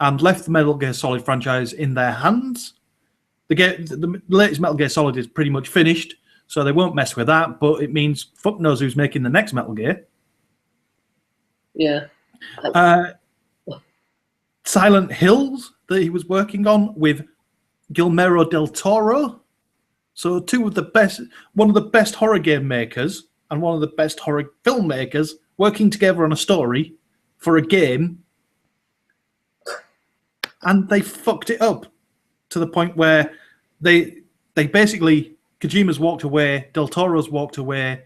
[SPEAKER 1] and left the Metal Gear Solid franchise in their hands. The latest Metal Gear Solid is pretty much finished, so they won't mess with that, but it means fuck knows who's making the next Metal Gear.
[SPEAKER 2] Yeah.
[SPEAKER 1] Silent Hills that he was working on with Guillermo del Toro. So one of the best horror game makers and one of the best horror filmmakers working together on a story for a game, and they fucked it up to the point where they basically, Kojima's walked away, Del Toro's walked away,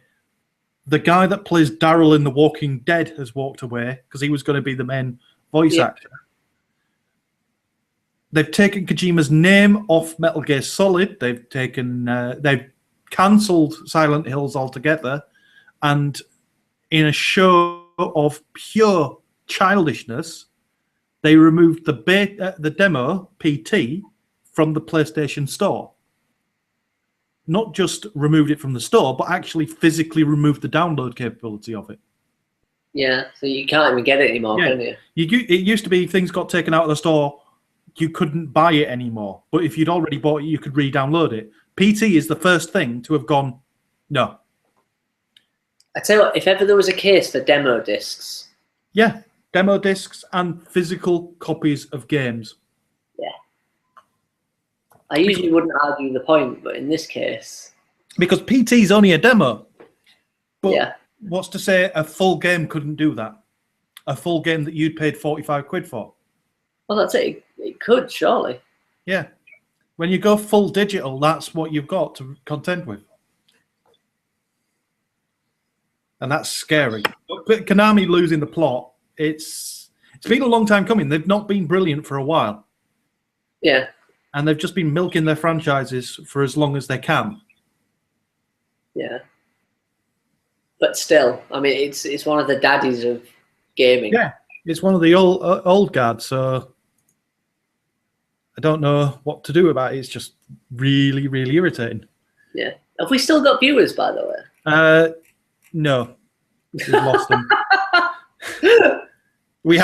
[SPEAKER 1] the guy that plays Daryl in The Walking Dead has walked away because he was going to be the main voice actor. They've taken Kojima's name off Metal Gear Solid. They've cancelled Silent Hills altogether, and in a show of pure childishness, they removed the demo PT from the PlayStation Store. Not just removed it from the store, but actually physically removed the download capability of it.
[SPEAKER 2] Yeah, so you can't even get it anymore, can you?
[SPEAKER 1] It used to be things got taken out of the store, you couldn't buy it anymore. But if you'd already bought it, you could re-download it. PT is the first thing to have gone, no.
[SPEAKER 2] I tell you what, if ever there was a case for demo discs.
[SPEAKER 1] Yeah, demo discs and physical copies of games.
[SPEAKER 2] Yeah. I usually wouldn't argue the point, but in this case...
[SPEAKER 1] Because PT is only a demo. But
[SPEAKER 2] yeah.
[SPEAKER 1] What's to say a full game couldn't do that? A full game that you'd paid 45 quid for?
[SPEAKER 2] Well, that's it. It could, surely.
[SPEAKER 1] Yeah. When you go full digital, that's what you've got to contend with. And that's scary. But Konami losing the plot, it's been a long time coming. They've not been brilliant for a while.
[SPEAKER 2] Yeah.
[SPEAKER 1] And they've just been milking their franchises for as long as they can.
[SPEAKER 2] Yeah. But still, I mean, it's one of the daddies of gaming.
[SPEAKER 1] Yeah, it's one of the old guards, so I don't know what to do about it. It's just really, really irritating.
[SPEAKER 2] Yeah. Have we still got viewers, by the way?
[SPEAKER 1] No. We've lost him. We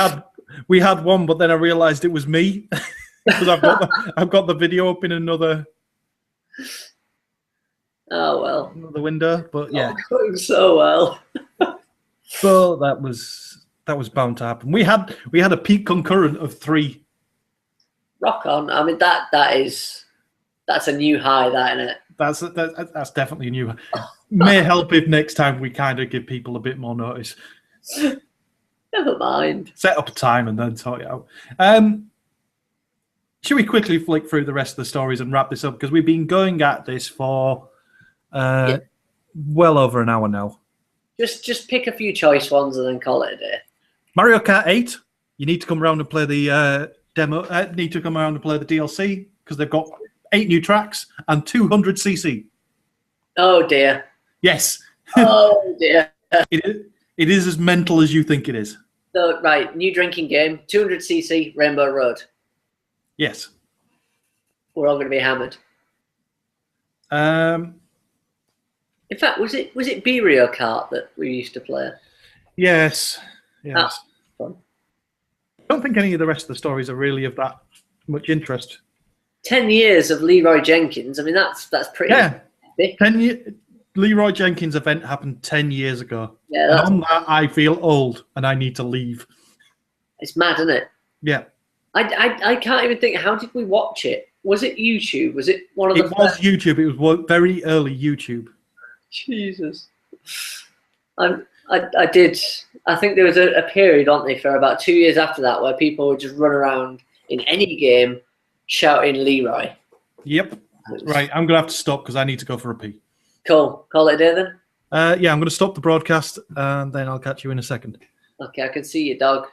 [SPEAKER 1] had one, but then I realised it was me because I've got the video up in another.
[SPEAKER 2] Oh well,
[SPEAKER 1] another window. But yeah,
[SPEAKER 2] going so well.
[SPEAKER 1] But that was bound to happen. We had a peak concurrent of 3.
[SPEAKER 2] Rock on. I mean that's a new high, that, isn't it?
[SPEAKER 1] That's definitely a new high. May help if next time we kind of give people a bit more notice.
[SPEAKER 2] Never mind.
[SPEAKER 1] Set up a time and then sort it out. Should we quickly flick through the rest of the stories and wrap this up? Because we've been going at this for well over an hour now.
[SPEAKER 2] Just pick a few choice ones and then call it a day.
[SPEAKER 1] Mario Kart 8. You need to come around and play the demo. Need to come around and play the DLC because they've got 8 new tracks and 200cc.
[SPEAKER 2] Oh dear.
[SPEAKER 1] Yes.
[SPEAKER 2] Oh dear.
[SPEAKER 1] It is as mental as you think it is.
[SPEAKER 2] So, right, new drinking game, 200cc Rainbow Road.
[SPEAKER 1] Yes.
[SPEAKER 2] We're all going to be hammered. In fact, was it Mario Kart that we used to play?
[SPEAKER 1] Yes.
[SPEAKER 2] That's fun.
[SPEAKER 1] I don't think any of the rest of the stories are really of that much interest.
[SPEAKER 2] 10 years of Leroy Jenkins. I mean, that's pretty.
[SPEAKER 1] Yeah.
[SPEAKER 2] Big.
[SPEAKER 1] 10 years. Leroy Jenkins' event happened 10 years ago.
[SPEAKER 2] Yeah.
[SPEAKER 1] And on that, I feel old and I need to leave.
[SPEAKER 2] It's mad, isn't it?
[SPEAKER 1] Yeah.
[SPEAKER 2] I can't even think. How did we watch it? Was it YouTube? Was it one of the?
[SPEAKER 1] It was YouTube. It was very early YouTube.
[SPEAKER 2] Jesus. I did. I think there was a period, wasn't there, for about 2 years after that where people would just run around in any game shouting Leroy.
[SPEAKER 1] Yep. Right. I'm going to have to stop because I need to go for a pee.
[SPEAKER 2] Cool. Call it a day then?
[SPEAKER 1] Yeah, I'm going to stop the broadcast and then I'll catch you in a second.
[SPEAKER 2] Okay, I can see your dog.